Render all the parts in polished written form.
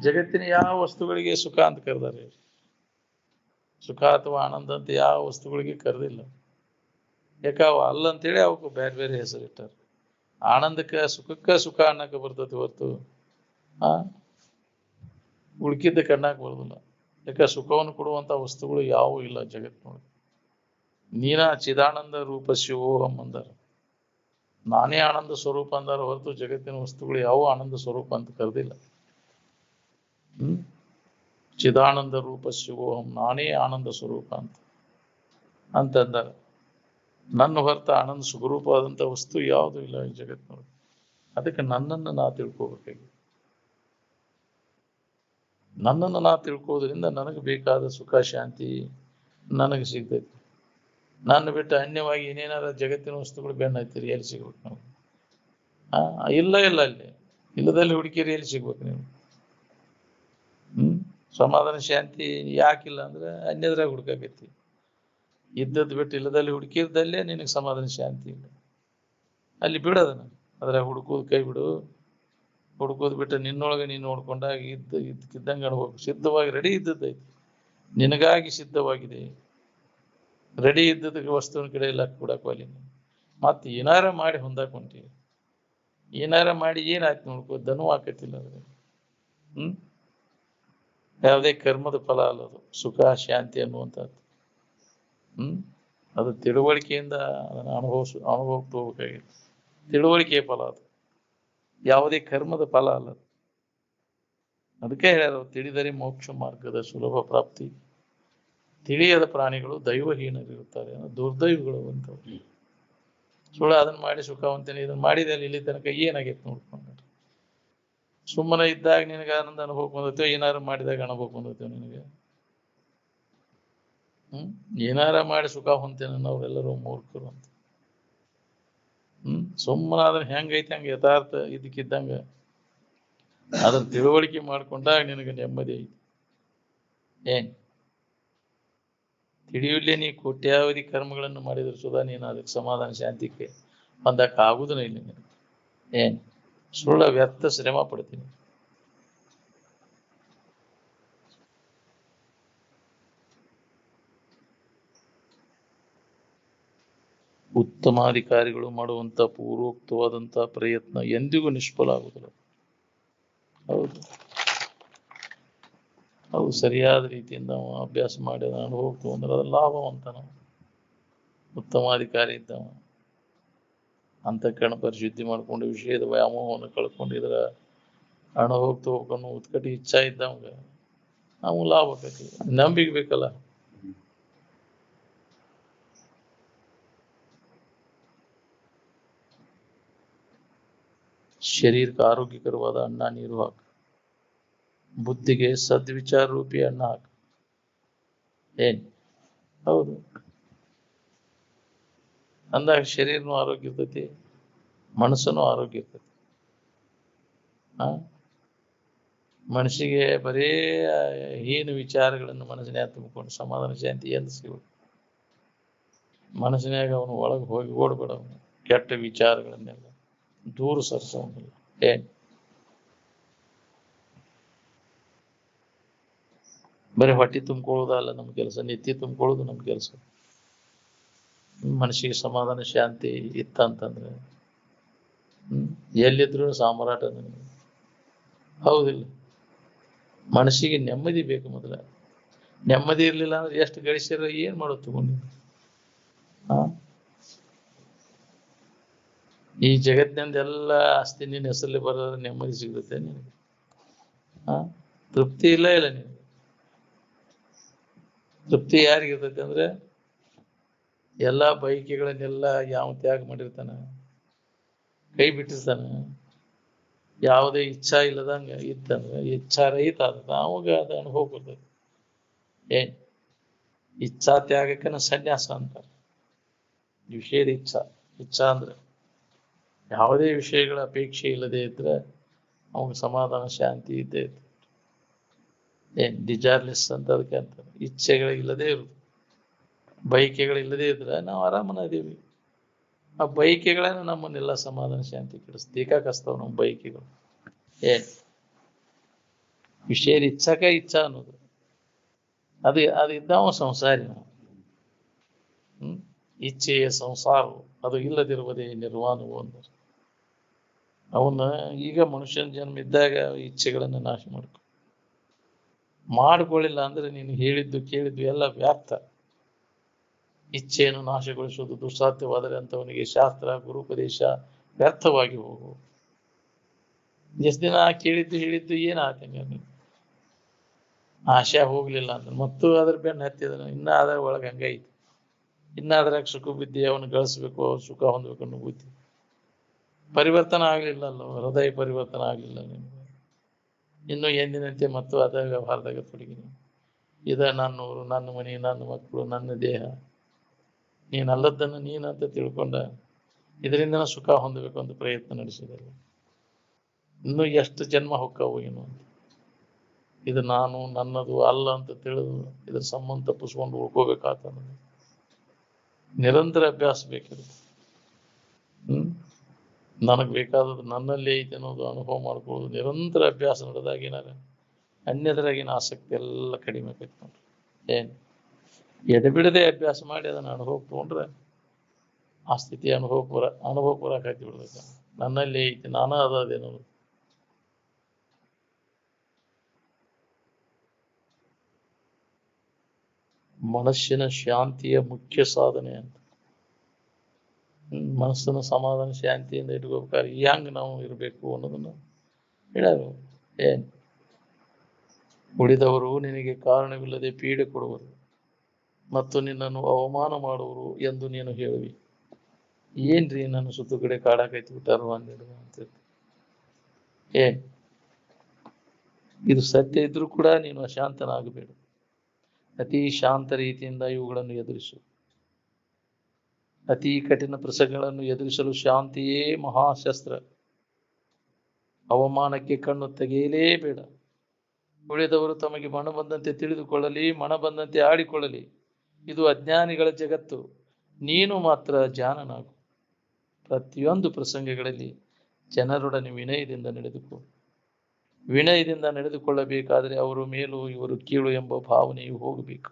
ಜಗತ್ತಿನ ಯಾವ ವಸ್ತುಗಳಿಗೆ ಸುಖ ಅಂತ ಕರೆದಾರೆ? ಸುಖ ಅಥವಾ ಆನಂದ ಅಂತ ಯಾವ ವಸ್ತುಗಳಿಗೆ ಕರೆದಿಲ್ಲ. ಯಾಕ ಅವ ಅಲ್ಲ ಅಂತೇಳಿ ಅವಕ್ಕೆ ಬೇರೆ ಬೇರೆ ಹೆಸರು ಇಟ್ಟಾರ. ಆನಂದಕ್ಕೆ ಸುಖಕ್ಕೆ ಸುಖ ಅನ್ನಕ್ಕೆ ಬರ್ತದೆ ಹೊರತು ಆ ಉಳ್ಕಿದ್ದ ಕಣ್ಣಾಕ್ ಬರೋದಿಲ್ಲ. ಯಾಕ ಸುಖವನ್ನು ಕೊಡುವಂತ ವಸ್ತುಗಳು ಯಾವೂ ಇಲ್ಲ ಜಗತ್ತಿನೊಳಗೆ. ನೀನ ಚಿದಾನಂದ ರೂಪ ಶಿವೋಹಂ ಅಂದಾರ, ನಾನೇ ಆನಂದ ಸ್ವರೂಪ ಅಂದಾರ ಹೊರತು ಜಗತ್ತಿನ ವಸ್ತುಗಳು ಯಾವ ಆನಂದ ಸ್ವರೂಪ ಅಂತ ಕರೆದಿಲ್ಲ. ಚಿದಾನಂದ ರೂಪ ಶಿವೋಹಂ, ನಾನೇ ಆನಂದ ಸ್ವರೂಪ ಅಂತಂದಾರ. ನನ್ನ ಹೊರತ ಆನಂದ ಸುಖರೂಪವಾದಂಥ ವಸ್ತು ಯಾವುದು ಇಲ್ಲ ಈ ಜಗತ್ತಿನೊಳಗೆ. ಅದಕ್ಕೆ ನನ್ನನ್ನು ನಾ ತಿಳ್ಕೋಬೇಕಾಗಿ, ನನ್ನನ್ನು ನಾ ತಿಳ್ಕೋದ್ರಿಂದ ನನಗೆ ಬೇಕಾದ ಸುಖ ಶಾಂತಿ ನನಗೆ ಸಿಗ್ತೈತಿ. ನನ್ನ ಬಿಟ್ಟು ಅನ್ಯವಾಗಿ ಏನೇನಾರ ಜಗತ್ತಿನ ವಸ್ತುಗಳು ಬೆನ್ನ ಹತ್ತೀರಿ, ಎಲ್ಲಿ ಸಿಗ್ಬೇಕು ನಾವು? ಇಲ್ಲ ಅಲ್ಲಿ ಇಲ್ಲದಲ್ಲಿ ಹುಡುಕಿರಿ, ಎಲ್ಲಿ ಸಿಗ್ಬೇಕು ನೀವು? ಸಮಾಧಾನ ಶಾಂತಿ ಯಾಕಿಲ್ಲ ಅಂದ್ರೆ ಅನ್ಯದ್ರಾಗ ಹುಡುಕಾಕೈತಿ. ಇದ್ದದ್ದು ಬಿಟ್ಟು ಇಲ್ಲದಲ್ಲಿ ಹುಡುಕಿದ್ದಲ್ಲೇ ನಿನಗೆ ಸಮಾಧಾನ ಶಾಂತಿ ಇಲ್ಲ. ಅಲ್ಲಿ ಬಿಡೋದನ್ನ ಅದ್ರಾಗ ಹುಡುಕೋದು ಕೈ ಬಿಡು. ಹುಡುಕೋದು ಬಿಟ್ಟು ನಿನ್ನೊಳಗೆ ನೀನು ನೋಡ್ಕೊಂಡಾಗ ಇದ್ದಕ್ಕಿದ್ದಂಗೆ ಅನ್ಬೇಕು. ಸಿದ್ಧವಾಗಿ ರೆಡಿ ಇದ್ದದ್ದೈತಿ, ನಿನಗಾಗಿ ಸಿದ್ಧವಾಗಿದೆ. ರೆಡಿ ಇದ್ದದಕ್ಕೆ ವಸ್ತುವಿನ ಕಡೆ ಎಲ್ಲ ಕೊಡಕ್ವಲ್ಲಿ. ಮತ್ತೆ ಏನಾರ ಮಾಡಿ ಹೊಂದಾಕೊಂತೀವಿ, ಏನಾರ ಮಾಡಿ ಏನಾಯ್ತು ನೋಡ್ಕೋ, ದನು ಆಕತಿಲ್ಲ ಅದ್ರ. ಯಾವುದೇ ಕರ್ಮದ ಫಲ ಅಲ್ಲ ಅದು ಸುಖ ಶಾಂತಿ ಅನ್ನುವಂಥದ್ದು. ಅದು ತಿಳುವಳಿಕೆಯಿಂದ ಅದನ್ನು ಅನುಭವಿಸ್ತು ಹೋಗ್ಬೇಕಾಗಿತ್ತು. ತಿಳುವಳಿಕೆಯ ಫಲ ಅದು, ಯಾವುದೇ ಕರ್ಮದ ಫಲ ಅಲ್ಲ. ಅದಕ್ಕೆ ಹೇಳ್ಯಾರ, ತಿಳಿದರೆ ಮೋಕ್ಷ ಮಾರ್ಗದ ಸುಲಭ ಪ್ರಾಪ್ತಿ. ತಿಳಿಯದ ಪ್ರಾಣಿಗಳು ದೈವಹೀನರಿರುತ್ತಾರೆ, ದುರ್ದೈವಗಳು ಅಂತವ್ರು. ಸುಳ್ಳು ಅದನ್ನ ಮಾಡಿ ಸುಖವಂತೇನೆ, ಇದನ್ನ ಮಾಡಿದೆ ಇಲ್ಲಿ ತನಕ ಏನಾಗೈತೆ ನೋಡ್ಕೊಂಡ್ರೆ. ಸುಮ್ಮನೆ ಇದ್ದಾಗ ನಿನಗೆ ಆನಂದ ಅನುಭವ ಬಂದೈತೋ, ಏನಾರು ಮಾಡಿದಾಗ ಅನುಭವ ಬಂದೈತೋ ನಿನಗೆ? ಏನಾರ ಮಾಡಿ ಸುಖ ಹೊಂತೇನೆ ನಾವೆಲ್ಲರೂ ಮೂರ್ಖರು ಅಂತ. ಸುಮ್ಮನೆ ಅದನ್ನ ಹೆಂಗೈತೆ ಹಂಗೆ ಯಥಾರ್ಥ ಇದಕ್ಕಿದ್ದಂಗ ಅದನ್ನ ತಿಳುವಳಿಕೆ ಮಾಡ್ಕೊಂಡಾಗ ನಿನಗೆ ನೆಮ್ಮದಿ ಐತಿ. ಏನ್ ತಿಳಿಯಲೇ ನೀ ಕೋಟ್ಯಾವಧಿ ಕರ್ಮಗಳನ್ನು ಮಾಡಿದ್ರು ಸುಧಾ ನೀನು ಅದಕ್ಕೆ ಸಮಾಧಾನ ಶಾಂತಿಗೆ ಹೊಂದಕ್ಕೆ ಆಗುವುದೂ ಇಲ್ಲ ನಿನಗೆ. ಏನ್ ಸುಳ್ಳ ವ್ಯರ್ಥ ಶ್ರಮ ಪಡ್ತೀನಿ. ಉತ್ತಮಾಧಿಕಾರಿಗಳು ಮಾಡುವಂತ ಪೂರ್ವೋಕ್ತವಾದಂತ ಪ್ರಯತ್ನ ಎಂದಿಗೂ ನಿಷ್ಫಲ ಆಗುವುದಿಲ್ಲ. ಹೌದು, ಅವು ಸರಿಯಾದ ರೀತಿಯಿಂದ ನಾವು ಅಭ್ಯಾಸ ಮಾಡಿ ಅನುಭವಕ್ಕೆ ಅಂದ್ರೆ ಅದ್ರ ಲಾಭವಂತ. ನಾವು ಉತ್ತಮಾಧಿಕಾರಿ ಇದ್ದವ ಅಂತಃಕರಣ ಪರಿಶುದ್ಧಿ ಮಾಡ್ಕೊಂಡು ವಿಷಯದ ವ್ಯಾಮೋಹವನ್ನು ಕಳ್ಕೊಂಡಿದ್ರ ಅನುಭವಕ್ಕೆ ಹೋಗ್ಕೊಂಡು ಉತ್ಕಟಿ ಇಚ್ಛಾ ಇದ್ದವಂಗ ನಾವು ಲಾಭ ಆಕತಿ. ನಂಬಿಕೆ ಬೇಕಲ್ಲ. ಶರೀರಕ್ಕೆ ಆರೋಗ್ಯಕರವಾದ ಅನ್ನ ನೀರು ಹಾಕು, ಬುದ್ಧಿಗೆ ಸದ್ವಿಚಾರ ರೂಪಿ ಅನ್ನ ಹಾಕು. ಏನ್ ಹೌದು ಅಂದಾಗ ಶರೀರನೂ ಆರೋಗ್ಯ ಇರ್ತೈತಿ, ಮನಸ್ಸನ್ನು ಆರೋಗ್ಯ ಇರ್ತೈತಿ. ಮನಸ್ಸಿಗೆ ಬರೇ ಹೀನ ವಿಚಾರಗಳನ್ನು ಮನಸ್ಸಿನ್ಯಾಗ ತುಂಬಿಕೊಂಡು ಸಮಾಧಾನ ಶಾಂತಿ ಎಂದು ಸಿಗಬೇಕು. ಮನಸ್ಸಿನಾಗ ಅವನು ಒಳಗೆ ಹೋಗಿ ಓಡ್ಬೇಡ. ಅವನು ಕೆಟ್ಟ ವಿಚಾರಗಳನ್ನೆಲ್ಲ ದೂರ ಸರಿಸೋಂಗಿಲ್ಲ. ಏನ್ ಬರೀ ಹೊಟ್ಟೆ ತುಂಬ್ಕೊಳ್ಳೋದಲ್ಲ ನಮ್ಮ ಕೆಲಸ, ನೆತ್ತಿ ತುಂಬ್ಕೊಳ್ಳೋದು ನಮ್ಮ ಕೆಲಸ. ಮನಸ್ಸಿಗೆ ಸಮಾಧಾನ ಶಾಂತಿ ಇತ್ತಂತಂದ್ರೆ ಎಲ್ಲಿದ್ರು ಸಾಮ್ರಾಟ. ಹೌದಿಲ್ಲ? ಮನಸ್ಸಿಗೆ ನೆಮ್ಮದಿ ಬೇಕು. ಮೊದಲ ನೆಮ್ಮದಿ ಇರ್ಲಿಲ್ಲ ಅಂದ್ರೆ ಎಷ್ಟು ಗಳಿಸಿರ ಏನ್ ಮಾಡೋದು ತಗೊಂಡು? ಈ ಜಗತ್ತಿನಿಂದ ಎಲ್ಲ ಆಸ್ತಿ ನಿನ್ನ ಹೆಸರಲ್ಲಿ ಬರೋದ್ರೆ ನೆಮ್ಮದಿ ಸಿಗುತ್ತೆ ನಿನಗೆ? ತೃಪ್ತಿ ಇಲ್ಲ ನಿನಗೆ. ತೃಪ್ತಿ ಯಾರಿಗಿರ್ತೈತೆ ಅಂದ್ರೆ ಎಲ್ಲಾ ಬಯಕೆಗಳನ್ನೆಲ್ಲ ಯಾವ ತ್ಯಾಗ ಮಾಡಿರ್ತಾನ, ಕೈ ಬಿಟ್ಟಿರ್ತಾನ, ಯಾವುದೇ ಇಚ್ಛಾ ಇಲ್ಲದಂಗ ಇತ್ತಂದ್ರೆ ಇಚ್ಛಾ ರಹಿತ ಆದ ಅವಾಗ ಅದು ಅನುಭವ ಬರ್ತದೆ. ಏನ್ ಇಚ್ಛಾ ತ್ಯಾಗಕ್ಕನ ಸನ್ಯಾಸ ಅಂತಾರೆ. ವಿಷಯದ ಇಚ್ಛಾ ಅಂದ್ರೆ ಯಾವುದೇ ವಿಷಯಗಳ ಅಪೇಕ್ಷೆ ಇಲ್ಲದೆ ಇದ್ರೆ ಅವಾಗ ಸಮಾಧಾನ ಶಾಂತಿ ಇದ್ದೇ ಇರ್ತದೆ. ಏನ್ ಡಿಜೈರ್ಲೆಸ್ ಅಂತ ಅದಕ್ಕೆ ಅಂತಾರೆ. ಇಚ್ಛೆಗಳಿಲ್ಲದೆ ಇರುವುದು, ಬಯಕೆಗಳಿಲ್ಲದೆ ಇದ್ರೆ ನಾವು ಆರಾಮನ ಇದೀವಿ. ಆ ಬಯಕೆಗಳನ್ನ ನಮ್ಮನ್ನೆಲ್ಲ ಸಮಾಧಾನ ಶಾಂತಿ ಕೆಡಿಸ್ತೀಕಾಕಸ್ತಾವ ನಮ್ಮ ಬಯಕೆಗಳು. ಏನ್ ವಿಷಯ ಇಚ್ಛಾಕ ಇಚ್ಛಾ ಅನ್ನೋದು ಅದು ಇದ್ದಾವ ಸಂಸಾರಿ ನಾವು. ಇಚ್ಛೆಯ ಸಂಸಾರವು ಅದು ಇಲ್ಲದಿರುವುದೇ ನಿರ್ವಾಣವು ಅಂದರು. ಅವನ್ನ ಈಗ ಮನುಷ್ಯನ ಜನ್ಮ ಇದ್ದಾಗ ಇಚ್ಛೆಗಳನ್ನು ನಾಶ ಮಾಡ್ಕೊಳ್ಳಿಲ್ಲ ಅಂದ್ರೆ ನೀನು ಹೇಳಿದ್ದು ಕೇಳಿದ್ದು ಎಲ್ಲ ವ್ಯರ್ಥ. ಇಚ್ಛೆಯನ್ನು ನಾಶಗೊಳಿಸುವುದು ದುಸ್ಸಾಧ್ಯವಾದರೆ ಅಂತವನಿಗೆ ಶಾಸ್ತ್ರ ಗುರುಪದೇಶ ವ್ಯರ್ಥವಾಗಿ ಹೋಗು. ಎಷ್ಟು ದಿನ ಕೇಳಿದ್ದು ಹೇಳಿದ್ದು ಏನಾಗ್ತಂಗ, ಆಶೆ ಹೋಗ್ಲಿಲ್ಲ ಅಂದ್ರೆ ಮತ್ತು ಅದ್ರ ಬೆನ್ನು ಹತ್ತಿದನು, ಇನ್ನ ಅದ್ರ ಒಳಗೆ ಹಂಗೈತಿ, ಇನ್ನ ಅದ್ರಾಗ ಸುಖ ಬಿದ್ದಿ ಅವನು ಗಳಿಸ್ಬೇಕು, ಸುಖ ಹೊಂದ್ಬೇಕು ಅನ್ನೋ ಬುದ್ಧಿ ಪರಿವರ್ತನೆ ಆಗ್ಲಿಲ್ಲ ಅಲ್ಲ, ಹೃದಯ ಪರಿವರ್ತನೆ ಆಗ್ಲಿಲ್ಲ ನಿಮ್ಗೆ. ಇನ್ನು ಎಂದಿನಂತೆ ಮತ್ತು ಅದ ವ್ಯವಹಾರದಾಗ ತೊಡಗಿನಿ. ಇದ ನನ್ನೂರು, ನನ್ನ ಮನೆ, ನನ್ನ ಮಕ್ಕಳು, ನನ್ನ ದೇಹ, ನೀನಲ್ಲದನ್ನು ನೀನಂತ ತಿಳ್ಕೊಂಡ ಇದರಿಂದ ಸುಖ ಹೊಂದಬೇಕು ಅಂತ ಪ್ರಯತ್ನ ನಡೆಸಿದಲ್ಲ. ಇನ್ನು ಎಷ್ಟು ಜನ್ಮ ಹೊಕ್ಕವು ಏನು ಅಂತ, ಇದು ನಾನು ನನ್ನದು ಅಲ್ಲ ಅಂತ ತಿಳಿದು ಇದ್ರ ಸಂಬಂಧ ತಪ್ಪಿಸ್ಕೊಂಡು ಉಳ್ಕೋಬೇಕಾತ. ನಿರಂತರ ಅಭ್ಯಾಸ ಬೇಕಿರುತ್ತೆ. ನನಗ್ ಬೇಕಾದದ್ದು ನನ್ನಲ್ಲಿ ಐತೆ ಅನ್ನೋದು ಅನುಭವ ಮಾಡ್ಕೊಳ್ಳೋದು ನಿರಂತರ ಅಭ್ಯಾಸ ನಡೆದಾಗ ಏನಾರ ಅನ್ಯದ್ರಾಗಿನ ಆಸಕ್ತಿ ಎಲ್ಲ ಕಡಿಮೆ ಆಕೈತಿ ನೋಡ್ರಿ. ಏನ್ ಎಡೆಬಿಡದೆ ಅಭ್ಯಾಸ ಮಾಡಿ ಅದನ್ನ ಅನುಭವ ತಗೊಂಡ್ರೆ ಆ ಸ್ಥಿತಿ ಅನುಭವ ಬರಕಾಯ್ತಿ ಬಿಡ್ಬೇಕು. ನನ್ನಲ್ಲಿ ಐತಿ, ನಾನ ಅದೇನೋದು. ಮನಸ್ಸಿನ ಶಾಂತಿಯ ಮುಖ್ಯ ಸಾಧನೆ ಅಂತ, ಮನಸ್ಸನ್ನು ಸಮಾಧಾನ ಶಾಂತಿಯಿಂದ ಇಟ್ಕೋಬೇಕಾದ್ರೆ ಹೆಂಗ್ ನಾವು ಇರಬೇಕು ಅನ್ನೋದನ್ನ ಹೇಳೋದು. ಏನ್ ಉಳಿದವರು ನಿನಗೆ ಕಾರಣವಿಲ್ಲದೆ ಪೀಡೆ ಕೊಡುವರು ಮತ್ತು ನಿನ್ನನ್ನು ಅವಮಾನ ಮಾಡುವರು ಎಂದು ನೀನು ಹೇಳುವಿ. ಏನ್ರಿ ನನ್ನ ಸುತ್ತು ಕಡೆ ಕಾಡಾಕೈತಿ ಬಿಟ್ಟಾರು ಅಂದಿಡುವ ಅಂತ. ಏನ್ ಇದು ಸತ್ಯ ಇದ್ರೂ ಕೂಡ ನೀನು ಅಶಾಂತನಾಗಬೇಡ. ಅತಿ ಶಾಂತ ರೀತಿಯಿಂದ ಇವುಗಳನ್ನು ಎದುರಿಸು. ಅತಿ ಕಠಿಣ ಪ್ರಸಂಗಗಳನ್ನು ಎದುರಿಸಲು ಶಾಂತಿಯೇ ಮಹಾಶಸ್ತ್ರ. ಅವಮಾನಕ್ಕೆ ಕಣ್ಣು ತೆಗೆಯಲೇಬೇಡ. ಉಳಿದವರು ತಮಗೆ ಮನ ಬಂದಂತೆ ತಿಳಿದುಕೊಳ್ಳಲಿ, ಮನ ಬಂದಂತೆ ಆಡಿಕೊಳ್ಳಲಿ. ಇದು ಅಜ್ಞಾನಿಗಳ ಜಗತ್ತು. ನೀನು ಮಾತ್ರ ಜಾಣನಾಗು. ಪ್ರತಿಯೊಂದು ಪ್ರಸಂಗಗಳಲ್ಲಿ ಜನರೊಡನೆ ವಿನಯದಿಂದ ನಡೆದುಕೋ. ವಿನಯದಿಂದ ನಡೆದುಕೊಳ್ಳಬೇಕಾದರೆ ಅವರು ಮೇಲು ಇವರು ಕೀಳು ಎಂಬ ಭಾವನೆಯು ಹೋಗಬೇಕು.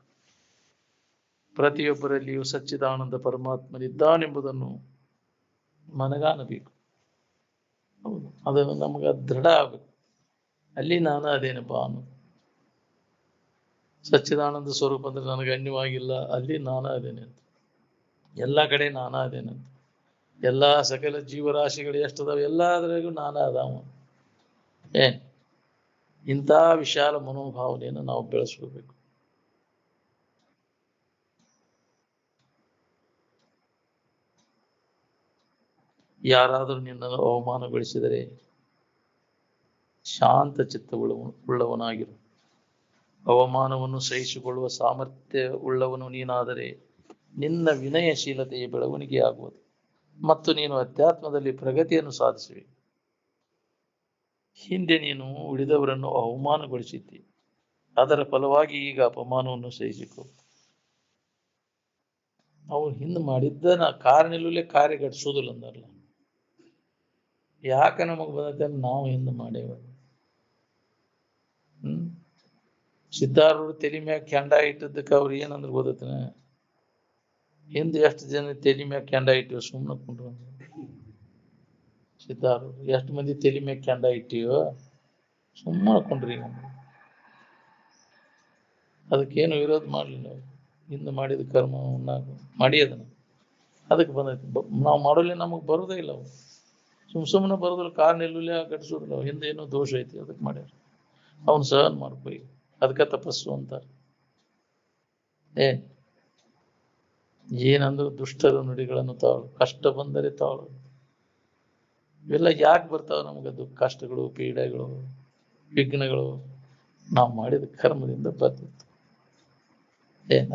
ಪ್ರತಿಯೊಬ್ಬರಲ್ಲಿಯೂ ಸಚ್ಚಿದಾನಂದ ಪರಮಾತ್ಮನಿದ್ದಾನೆಂಬುದನ್ನು ಮನಗಾಣಬೇಕು. ಹೌದು, ಅದನ್ನು ನಮಗೆ ದೃಢ ಆಗಬೇಕು. ಅಲ್ಲಿ ನಾನು ಅದೇನಪ್ಪ ಅನ್ನೋದು. ಸಚ್ಚಿದಾನಂದ ಸ್ವರೂಪ ಅಂದ್ರೆ ನನಗೆ ಅನ್ಯವಾಗಿಲ್ಲ, ಅಲ್ಲಿ ನಾನ ಅದೇನೆ ಅಂತ. ಎಲ್ಲ ಕಡೆ ನಾನ ಅದೇನಂತ. ಎಲ್ಲಾ ಸಕಲ ಜೀವರಾಶಿಗಳು ಎಷ್ಟದಾವ ಎಲ್ಲದರಾಗೂ ನಾನ ಅದಾವ. ಏನ್ ಇಂಥ ವಿಶಾಲ ಮನೋಭಾವನೆಯನ್ನು ನಾವು ಬೆಳೆಸ್ಕೋಬೇಕು. ಯಾರಾದರೂ ನಿನ್ನನ್ನು ಅವಮಾನಗೊಳಿಸಿದರೆ ಶಾಂತ ಚಿತ್ತವುಳ್ಳವನಾಗಿರು. ಅವಮಾನವನ್ನು ಸಹಿಸಿಕೊಳ್ಳುವ ಸಾಮರ್ಥ್ಯ ಉಳ್ಳವನು ನೀನಾದರೆ ನಿನ್ನ ವಿನಯಶೀಲತೆಯ ಬೆಳವಣಿಗೆ ಆಗುವುದು ಮತ್ತು ನೀನು ಅಧ್ಯಾತ್ಮದಲ್ಲಿ ಪ್ರಗತಿಯನ್ನು ಸಾಧಿಸುವೆ. ಹಿಂದೆ ನೀನು ಉಳಿದವರನ್ನು ಅವಮಾನಗೊಳಿಸಿದ್ದಿ, ಅದರ ಫಲವಾಗಿ ಈಗ ಅಪಮಾನವನ್ನು ಸಹಿಸಿಕೊ. ಅವ್ರು ಹಿಂದೆ ಮಾಡಿದ್ದ ಕಾರಣಲ್ಲೇ ಕಾರ್ಯಗಟ್ಟಿಸೋದಿಲ್ಲ ಅಂದಾರಲ್ಲ. ಯಾಕೆ ನಮಗ್ ಬಂದೈತೆ ನಾವು ಹಿಂದೆ ಮಾಡೇವ. ಸಿದ್ಧಾರೂಢ ತಲೆ ಮ್ಯಾಗ ಕೆಂಡ ಇಟ್ಟದಕ್ಕೆ ಅವ್ರು ಏನಂದ್ರೆ ಗೊತ್ತೈತನ, ಹಿಂದೆ ಎಷ್ಟು ಜನ ತಲೆ ಮ್ಯಾಗ ಕೆಂಡ ಇಟ್ಟಿವ ಸುಮ್ಮನೆ ಕುಂಡ್ರು. ಸಿದ್ಧಾರೂಢ ಎಷ್ಟು ಮಂದಿ ತಲೆ ಮ್ಯಾಗ ಕೆಂಡ ಇಟ್ಟಿವೋ ಸುಮ್ಮನೆ ಕುಂಡ್ರಿ. ಅದಕ್ಕೇನು ವಿರೋಧ ಮಾಡ್ಲಿಲ್ಲ. ಅವ್ರು ಹಿಂದೆ ಮಾಡಿದ ಕರ್ಮ ಮಾಡಿ ಅದನ್ನ ಅದಕ್ಕೆ ಬಂದೈತಿ. ನಾವು ಮಾಡೋಲ್ಲ, ನಮಗ್ ಬರೋದೇ ಇಲ್ಲ. ಅವು ಸುಮ್ಮನೆ ಬರೋದಿಲ್ಲ, ಕಾರಣ ಎಲ್ಲೂ ಕಟ್ಟಿಸೋದಿಲ್ಲ. ಹಿಂದೆ ಏನೋ ದೋಷ ಐತಿ, ಅದಕ್ಕೆ ಮಾಡ್ಯಾರ. ಅವನು ಸಹನ ಮಾಡ್ಕೊ. ಅದಕ್ಕೆ ತಪಸ್ಸು ಅಂತಾರೆ. ಏನಂದ್ರು ದುಷ್ಟರ ನುಡಿಗಳನ್ನು ತಾಳು, ಕಷ್ಟ ಬಂದರೆ ತಾಳು. ಇವೆಲ್ಲ ಯಾಕೆ ಬರ್ತಾವ ನಮಗದು? ಕಷ್ಟಗಳು, ಪೀಡೆಗಳು, ವಿಘ್ನಗಳು ನಾವು ಮಾಡಿದ ಕರ್ಮದಿಂದ ಬರ್ತಿತ್ತು.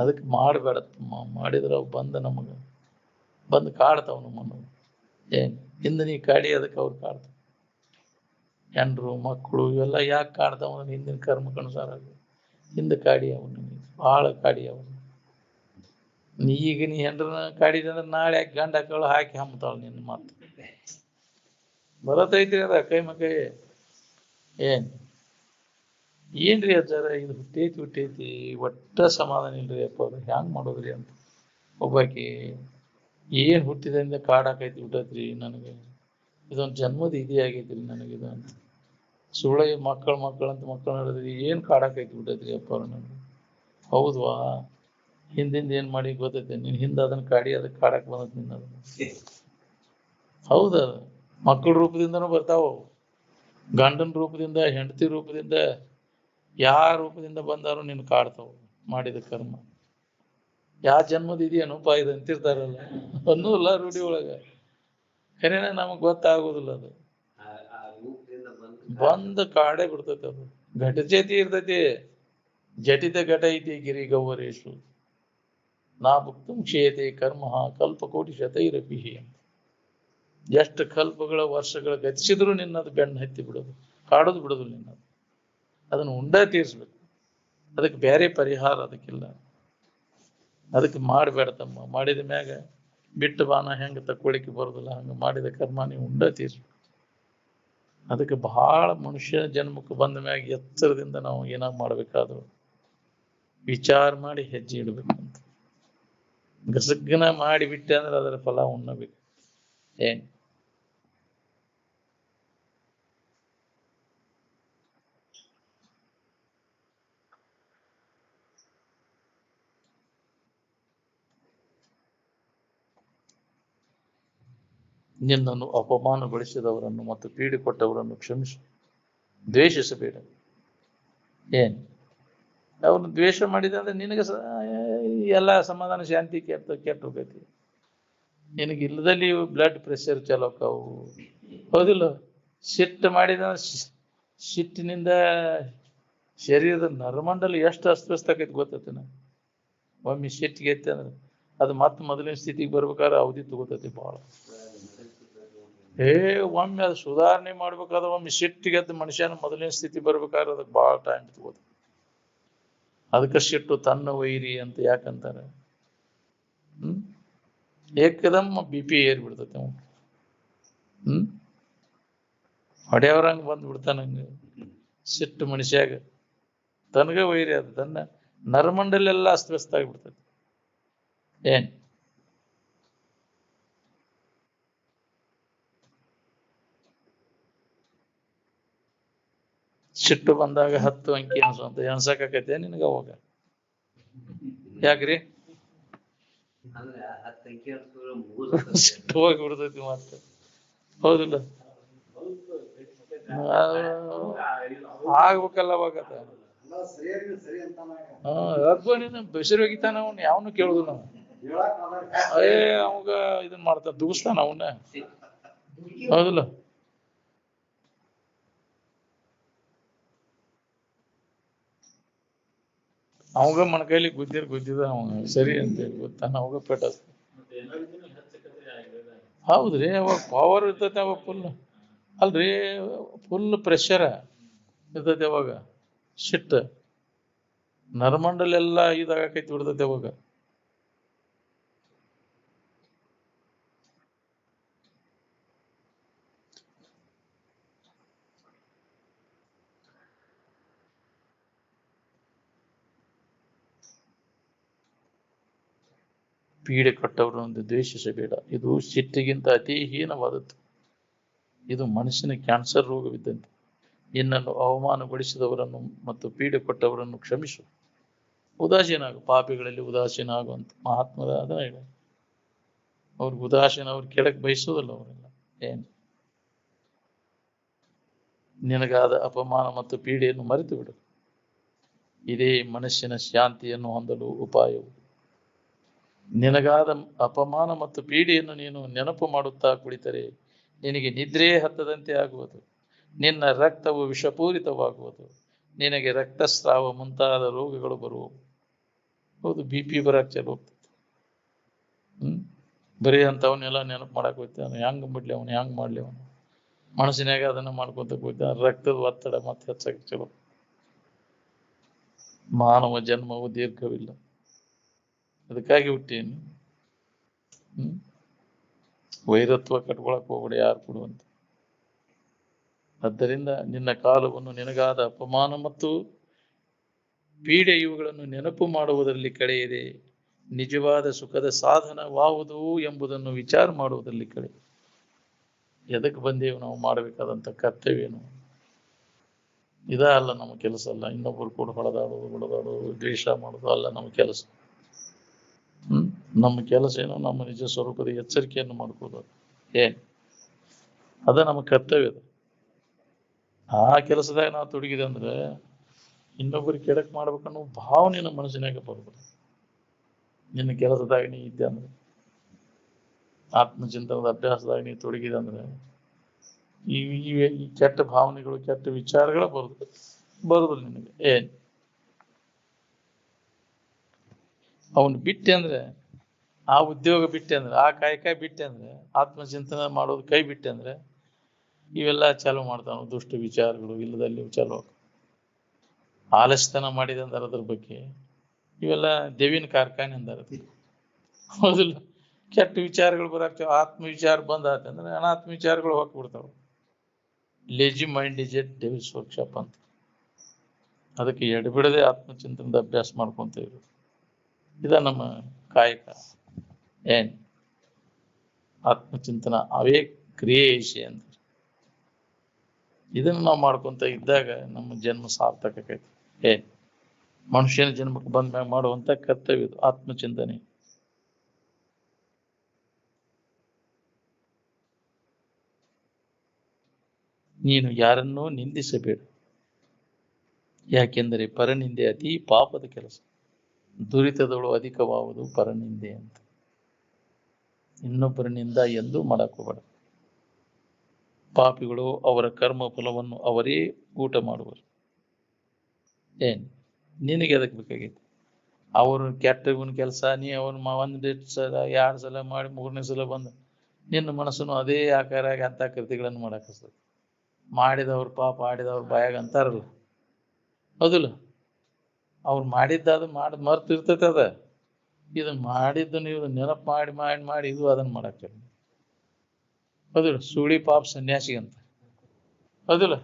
ಅದಕ್ಕೆ ಮಾಡಬೇಡ. ಮಾಡಿದ್ರೆ ಅವು ಬಂದು ಕಾಡ್ತಾವ ನಮ್ಮನ್ನು. ಹಿಂದೆ ನೀ ಕಾಡಿ ಅದಕ್ಕೆ ಅವ್ರು ಕಾಡ್ತಾವ. ಹೆಂಡ್ರು ಮಕ್ಕಳು ಇವೆಲ್ಲ ಯಾಕೆ ಕಾಡ್ತಾವ? ಹಿಂದಿನ ಕರ್ಮಕ್ಕನುಸಾರ ಹಿಂದೆ ಕಾಡಿ ಅವನು ಬಹಳ ಕಾಡಿ ಅವನು. ಈಗ ನೀ ಹೆಂಡ್ರನ್ನ ಕಾಡಿದೆ ಅಂದ್ರೆ ನಾಳೆ ಗಂಡ ಹಾಕಳು ಹಾಕಿ ಹಮ್ತಾಳ ನಿನ್ನ ಮಾತು. ಬರತೈತಿ ಅದ ಕೈ ಮಕೈ. ಏನ್ರಿ ಅಜ್ಜಾರ ಇದು ಹುಟ್ಟೈತಿ ಒಟ್ಟ ಸಮಾಧಾನ ಇಲ್ರಿ ಅಪ್ಪ ಅದು ಹ್ಯಾಂಗ್ ಮಾಡೋದ್ರಿ ಅಂತ. ಒಬ್ಬಾಕಿ ಏನ್ ಹುಟ್ಟಿದಿಂದ ಕಾಡಾಕೈತಿ ಬಿಟ್ಟತ್ರಿ ನನಗೆ, ಇದೊಂದು ಜನ್ಮದ ಇದೇ ಆಗೈತ್ರಿ ನನಗಿದು ಅಂತ. ಸುಳ್ಳ ಮಕ್ಕಳು ನಡೆದ್ರಿ ಏನ್ ಕಾಡಾಕೈತಿ ಬಿಟ್ಟತ್ರಿ ಅಪ್ಪ ನನಗೆ. ಹೌದ್ವಾ, ಹಿಂದಿಂದ ಏನ್ ಮಾಡಿ ಗೊತ್ತೈತೆ ನೀನ್ ಹಿಂದ ಅದನ್ನ ಕಾಡಿ ಅದಕ್ಕೆ ಕಾಡಕ್ ಬಂದತ್ ನಿನ್ನ ಅದನ್ನ. ಹೌದ, ಮಕ್ಕಳ ರೂಪದಿಂದನೂ ಬರ್ತಾವ, ಗಂಡನ ರೂಪದಿಂದ, ಹೆಂಡತಿ ರೂಪದಿಂದ, ಯಾವ ರೂಪದಿಂದ ಬಂದಾರು ನಿನ್ ಕಾಡ್ತಾವ ಮಾಡಿದ ಕರ್ಮ. ಯಾವ ಜನ್ಮದ ಇದೆಯೇನಪ್ಪ ಇದು ಅಂತಿರ್ತಾರಲ್ಲ, ಅನ್ನೂಲ್ಲ ರೂಢಿ ಒಳಗ. ಖರೇನ ನಮಗ್ ಗೊತ್ತಾಗೋದಿಲ್ಲ ಅದು. ಬಂದ ಕಾಡೇ ಬಿಡ್ತೈತಿ ಅದು. ಘಟಜೇತಿ ಇರ್ತೈತಿ, ಜಟಿತ ಘಟ ಐತಿ ಗಿರಿ ಗೌವರೇಶು ನಾ ಭುಕ್ತಂ ಕ್ಷೇತೆ ಕರ್ಮ ಕಲ್ಪಕೋಟಿ ಶತೈರಪಿ ಅಂತ. ಎಷ್ಟು ಕಲ್ಪಗಳ ವರ್ಷಗಳ ಗತಿಸಿದ್ರು ನಿನ್ನದು ಬೆನ್ನು ಹತ್ತಿ ಬಿಡೋದು, ಕಾಡೋದು ಬಿಡೋದು ನಿನ್ನದು. ಅದನ್ನು ಉಂಡ ತೀರ್ಸ್ಬೇಕು. ಅದಕ್ಕೆ ಬೇರೆ ಪರಿಹಾರ ಅದಕ್ಕಿಲ್ಲ. ಅದಕ್ಕೆ ಮಾಡಬೇಡ ತಮ್ಮ. ಮಾಡಿದ ಮ್ಯಾಗ ಬಿಟ್ಟು ಬಾನ ಹೆಂಗ ತಕ್ಕೊಳಿಕೆ ಬರೋದಿಲ್ಲ, ಹಂಗ ಮಾಡಿದ ಕರ್ಮ ನೀವು ಉಂಡ ತೀರ್ಸ್ಬೇಕು. ಅದಕ್ಕೆ ಬಹಳ ಮನುಷ್ಯ ಜನ್ಮಕ್ಕೆ ಬಂದ ಮ್ಯಾಗ ಎತ್ತರದಿಂದ ನಾವು ಏನಾಗ ಮಾಡ್ಬೇಕಾದ್ರು ವಿಚಾರ ಮಾಡಿ ಹೆಜ್ಜೆ ಇಡ್ಬೇಕಂತ. ಗಸಗ್ಗನ ಮಾಡಿಬಿಟ್ಟೆ ಅಂದ್ರೆ ಅದರ ಫಲ ಉಣ್ಣಬೇಕು. ಏನ್ ನಿನ್ನನ್ನು ಅಪಮಾನಗೊಳಿಸಿದವರನ್ನು ಮತ್ತು ಪೀಡೆ ಕೊಟ್ಟವರನ್ನು ಕ್ಷಮಿಸು, ದ್ವೇಷಿಸಬೇಡ. ಏನ್ ಅವ್ರನ್ನ ದ್ವೇಷ ಮಾಡಿದೆ ಅಂದ್ರೆ ನಿನಗೆ ಎಲ್ಲ ಸಮಾಧಾನ ಶಾಂತಿ ಕೆಟ್ಟ ಹೋಗೈತಿ. ನಿನಗೆ ಇಲ್ಲದಲ್ಲಿ ಬ್ಲಡ್ ಪ್ರೆಷರ್ ಚಲೋಕಾವು. ಹೌದಿಲ್ಲ? ಸಿಟ್ಟು ಮಾಡಿದ ಸಿಟ್ಟಿನಿಂದ ಶರೀರದ ನರಮಂಡಲ ಎಷ್ಟು ಅಸ್ತವ್ಯಸ್ತ ಆಕೈತಿ ಗೊತ್ತೈತಿನ. ಒಮ್ಮೆ ಸಿಟ್ಟಿಗೆ ಐತೆ ಅಂದ್ರೆ ಅದು ಮತ್ತೆ ಮೊದಲಿನ ಸ್ಥಿತಿಗೆ ಬರ್ಬೇಕಾದ್ರೆ ಅವಧಿ ತಗೋತೈತಿ ಬಹಳ. ಒಮ್ಮೆ ಅದು ಸುಧಾರಣೆ ಮಾಡ್ಬೇಕಾದ್ರೆ ಒಮ್ಮೆ ಸಿಟ್ಟಿಗೆದ್ದು ಮನುಷ್ಯನ ಮೊದಲಿನ ಸ್ಥಿತಿ ಬರ್ಬೇಕಾದ್ರೆ ಅದಕ್ಕೆ ಬಹಳ ಟೈಮ್ ತಗೋತೈತಿ. ಅದಕ್ಕೆ ಸಿಟ್ಟು ತನ್ನ ವೈರಿ ಅಂತ ಯಾಕಂತಾರೆ. ಏಕದಮ್ BP ಏರ್ ಬಿಡ್ತೈತೆ ಅವನು. ಹೊಡೆಯವ್ರಂಗ ಬಂದ್ ಬಿಡ್ತಾನಂಗ ಸಿಟ್ಟು ಮನುಷ್ಯಾಗ. ತನಗ ವೈರಿ ಅದು, ತನ್ನ ನರಮಂಡಲೆಲ್ಲ ಅಸ್ತವ್ಯಸ್ತ ಆಗಿಬಿಡ್ತೈತಿ. ಏನ್ ಸಿಟ್ಟು ಬಂದಾಗ 10 ಅಂಕಿ ಅನ್ಸುವಂತ ಎಣ್ಸಕಾಕೈತೆ ನಿನಗ ಅವಾಗ? ಯಾಕ್ರಿ? ಸಿಟ್ಟು ಹೋಗಿ ಬಿಡ್ತೈತಿ ಮತ್ತೆ. ಹೌದಿಲ್ಲ? ಆಗ್ಬೇಕಲ್ಲ ಅವಾಗ. ಬೆಸರು ಒಗಿತಾನ ಅವನ್, ಯಾವನು ಕೇಳುದು ನಾವು. ಅವಾಗ ಇದನ್ ಮಾಡ್ತಾನ, ದುಗಿಸ್ತಾನ ಅವನ್ನ. ಹೌದಿಲ್ಲ? ಅವಾಗ ಮಣಕೈಲಿ ಗುದ್ದಿದ ಅವನು ಸರಿ ಅಂತೇಳಿ ಗೊತ್ತಾನ, ಅವಾಗ ಪೆಟ್ಟ. ಹೌದ್ರಿ, ಅವಾಗ ಪವರ್ ಇರ್ತೈತಿ ಅವಾಗ ಫುಲ್. ಅಲ್ರಿ, ಫುಲ್ ಪ್ರೆಷರ್ ಇರ್ತೈತಿ ಅವಾಗ. ಸಿಟ್ಟು ನರಮಂಡಲೆಲ್ಲ ಇದಾಗಕೈತಿ ಬಿಡ್ತೈತಿ ಅವಾಗ. ಪೀಡೆ ಕೊಟ್ಟವರನ್ನು ದ್ವೇಷಿಸಬೇಡ, ಇದು ಸಿಟ್ಟಿಗಿಂತ ಅತಿ ಹೀನವಾದದ್ದು. ಇದು ಮನುಷ್ಯನ ಕ್ಯಾನ್ಸರ್ ರೋಗವಿದ್ದಂತೆ. ನಿನ್ನನ್ನು ಅವಮಾನಗೊಳಿಸಿದವರನ್ನು ಮತ್ತು ಪೀಡೆ ಕೊಟ್ಟವರನ್ನು ಕ್ಷಮಿಸು, ಉದಾಸೀನಾಗು. ಪಾಪಿಗಳಲ್ಲಿ ಉದಾಸೀನ ಆಗುವಂತ ಮಹಾತ್ಮದ ಅದನ್ನ ಹೇಳ. ಅವ್ರಿಗೆ ಉದಾಸೀನ, ಅವ್ರು ಕೆಡಕ್ ಬಯಸೋದಲ್ಲ ಅವರೆಲ್ಲ. ಏನ್ ನಿನಗಾದ ಅಪಮಾನ ಮತ್ತು ಪೀಡೆಯನ್ನು ಮರೆತು ಬಿಡು. ಇದೇ ಮನಸ್ಸಿನ ಶಾಂತಿಯನ್ನು ಹೊಂದಲು ಉಪಾಯವು. ನಿನಗಾದ ಅಪಮಾನ ಮತ್ತು ಪೀಡೆಯನ್ನು ನೀನು ನೆನಪು ಮಾಡುತ್ತಾ ಕುಳಿತರೆ ನಿನಗೆ ನಿದ್ರೆ ಹತ್ತದಂತೆ ಆಗುವುದು. ನಿನ್ನ ರಕ್ತವು ವಿಷಪೂರಿತವಾಗುವುದು. ನಿನಗೆ ರಕ್ತಸ್ರಾವ ಮುಂತಾದ ರೋಗಗಳು ಬರುವವು. ಹೌದು, BP ಬರಕ್ ಚಲೋ ಹೋಗ್ತದೆ. ಬರೀ ಅಂತವನ್ನೆಲ್ಲ ನೆನಪು ಮಾಡಕ್ ಹೋಗ್ತಾನೆ. ಹೆಂಗ್ ಬಿಡ್ಲಿ ಅವನು, ಹೆಂಗ್ ಮಾಡ್ಲಿ ಅವನು, ಮನಸ್ಸಿನಾಗ ಅದನ್ನ ಮಾಡ್ಕೊಂತ ಹೋಗ್ತಾನೆ. ರಕ್ತದ ಒತ್ತಡ ಮತ್ತೆ ಹೆಚ್ಚಾಗಿ ಚಲೋ. ಮಾನವ ಜನ್ಮವು ದೀರ್ಘವಿಲ್ಲ, ಅದಕ್ಕಾಗಿ ಹುಟ್ಟೇನು. ವೈರತ್ವ ಕಟ್ಕೊಳಕ್ ಹೋಗ್ಬೇಡ ಯಾರು ಕೊಡುವಂತ. ಆದ್ದರಿಂದ ನಿನ್ನ ಕಾಲವನ್ನು ನಿನಗಾದ ಅಪಮಾನ ಮತ್ತು ಪೀಡೆ ಇವುಗಳನ್ನು ನೆನಪು ಮಾಡುವುದರಲ್ಲಿ ಕಳೆಯಿದೆ. ನಿಜವಾದ ಸುಖದ ಸಾಧನವಾವುದು ಎಂಬುದನ್ನು ವಿಚಾರ ಮಾಡುವುದರಲ್ಲಿ ಕಳೆ. ಎದಕ್ಕೆ ಬಂದೇವು ನಾವು ಮಾಡಬೇಕಾದಂಥ ಕರ್ತವ್ಯನು? ಇದ ಅಲ್ಲ ನಮ್ಮ ಕೆಲಸ ಅಲ್ಲ. ಇನ್ನೊಬ್ಬರು ಕೂಡ ಹೊಡೆದಾಡೋದು ದ್ವೇಷ ಮಾಡೋದು ಅಲ್ಲ ನಮ್ಮ ಕೆಲಸ. ನಮ್ಮ ಕೆಲಸ ಏನು? ನಮ್ಮ ನಿಜ ಸ್ವರೂಪದ ಎಚ್ಚರಿಕೆಯನ್ನು ಮಾಡ್ಕೋದು. ಏನ್ ಅದ ನಮ್ಮ ಕರ್ತವ್ಯದ. ಆ ಕೆಲಸದಾಗ ನಾವು ತೊಡಗಿದೆ ಅಂದ್ರೆ ಇನ್ನೊಬ್ಬರಿಗೆ ಕೆಡಕ್ ಮಾಡ್ಬೇಕನ್ನೋ ಭಾವನೆ ನಮ್ಮ ಮನಸ್ಸಿನಾಗ ಬರ್ಬೋದು. ನಿನ್ನ ಕೆಲಸದಾಗ ನೀ ಇದ್ದೆ ಅಂದ್ರೆ, ಆತ್ಮಚಿಂತನದ ಅಭ್ಯಾಸದಾಗ ನೀ ತೊಡಗಿದೆ ಅಂದ್ರೆ ಈ ಕೆಟ್ಟ ಭಾವನೆಗಳು, ಕೆಟ್ಟ ವಿಚಾರಗಳ ಬರುದಿಲ್ಲ ನಿನಗೆ. ಏನ್ ಅವನು ಬಿಟ್ಟೆ ಅಂದ್ರೆ, ಆ ಉದ್ಯೋಗ ಬಿಟ್ಟೆ ಅಂದ್ರೆ, ಆ ಕಾಯಕ ಬಿಟ್ಟೆ ಅಂದ್ರೆ, ಆತ್ಮಚಿಂತನೆ ಮಾಡೋದು ಕೈ ಬಿಟ್ಟೆ ಅಂದ್ರೆ ಇವೆಲ್ಲ ಚಾಲು ಮಾಡ್ತಾವ. ದುಷ್ಟ ವಿಚಾರಗಳು ಇಲ್ಲದಲ್ಲಿ ಚಾಲು. ಆಲಸ್ಯತನ ಮಾಡಿದೆ ಅಂದಾರ ಅದ್ರ ಬಗ್ಗೆ. ಇವೆಲ್ಲ ದೇವಿನ ಕಾರ್ಖಾನೆ ಅಂದಾರ. ಹೌದಿಲ್ಲ? ಕೆಟ್ಟ ವಿಚಾರಗಳು ಬರಾಕ್ತಾವ. ಆತ್ಮ ವಿಚಾರ ಬಂದಾತ ಅಂದ್ರೆ ಅನಾತ್ಮ ವಿಚಾರಗಳು ಹೋಗ್ಬಿಡ್ತಾವ. Lazy mind is a devil's workshop ಅಂತ. ಅದಕ್ಕೆ ಎಡಬಿಡದೆ ಆತ್ಮಚಿಂತನದ ಅಭ್ಯಾಸ ಮಾಡ್ಕೊಂತ ಇರೋದು ಇದ ನಮ್ಮ ಕಾಯಕ. ಏನ್ ಆತ್ಮಚಿಂತನ ಅವೇ ಕ್ರಿಯೇಷೆ ಅಂತ. ಇದನ್ನು ನಾವು ಮಾಡ್ಕೊಂತ ಇದ್ದಾಗ ನಮ್ಮ ಜನ್ಮ ಸಾರ್ಥಕ ಆಕೈತಿ. ಏನ್ ಮನುಷ್ಯನ ಜನ್ಮಕ್ಕೆ ಬಂದ ಮ್ಯಾಗ ಮಾಡುವಂತ ಕರ್ತವ್ಯ ಇದು ಆತ್ಮಚಿಂತನೆ. ನೀನು ಯಾರನ್ನೂ ನಿಂದಿಸಬೇಡ, ಯಾಕೆಂದರೆ ಪರನಿಂದೆ ಅತಿ ಪಾಪದ ಕೆಲಸ. ದುರಿತದಳು ಅಧಿಕವಾಗುವುದು ಪರನಿಂದೆ ಅಂತ. ಇನ್ನೊಬ್ಬರನಿಂದ ಎಂದೂ ಮಾಡಕೋಬೇಡ. ಪಾಪಿಗಳು ಅವರ ಕರ್ಮ ಫಲವನ್ನು ಅವರೇ ಊಟ ಮಾಡುವರು. ಏನ್ ನಿನಗೆ ಅದಕ್ಕೆ ಬೇಕಾಗೈತಿ? ಅವರು ಕೆಟ್ಟವನ ಕೆಲಸ ನೀ ಅವನ ಒಂದ್ ಸಲ 2 ಸಲ ಮಾಡಿ 3ನೇ ಸಲ ಬಂದ ನಿನ್ನ ಮನಸ್ಸನ್ನು ಅದೇ ಆಕಾರ ಅಂತ ಕೃತಿಗಳನ್ನು ಮಾಡಾಕಸ್ತದೆ. ಮಾಡಿದವ್ರ ಪಾಪ ಆಡಿದವ್ರ ಬಾಯಾಗ ಅಂತಾರಲ್ಲ, ಹೌದಿಲ್ಲ? ಅವ್ರು ಮಾಡಿದ್ದಾದ ಮರ್ತು ಇರ್ತೈತೆ. ಅದ ಇದನ್ನ ಮಾಡಿದ್ದು ನೀವು ನೆನಪು ಮಾಡಿ ಮಾಡಿ ಮಾಡಿ ಇದು ಅದನ್ನ ಮಾಡಾಕ್ತಾರೆ. ಹೌದಿಲ್ಲ? ಸುಳಿ ಪಾಪ ಸನ್ಯಾಸಿ ಅಂತ, ಹೌದಿಲ್ಲ?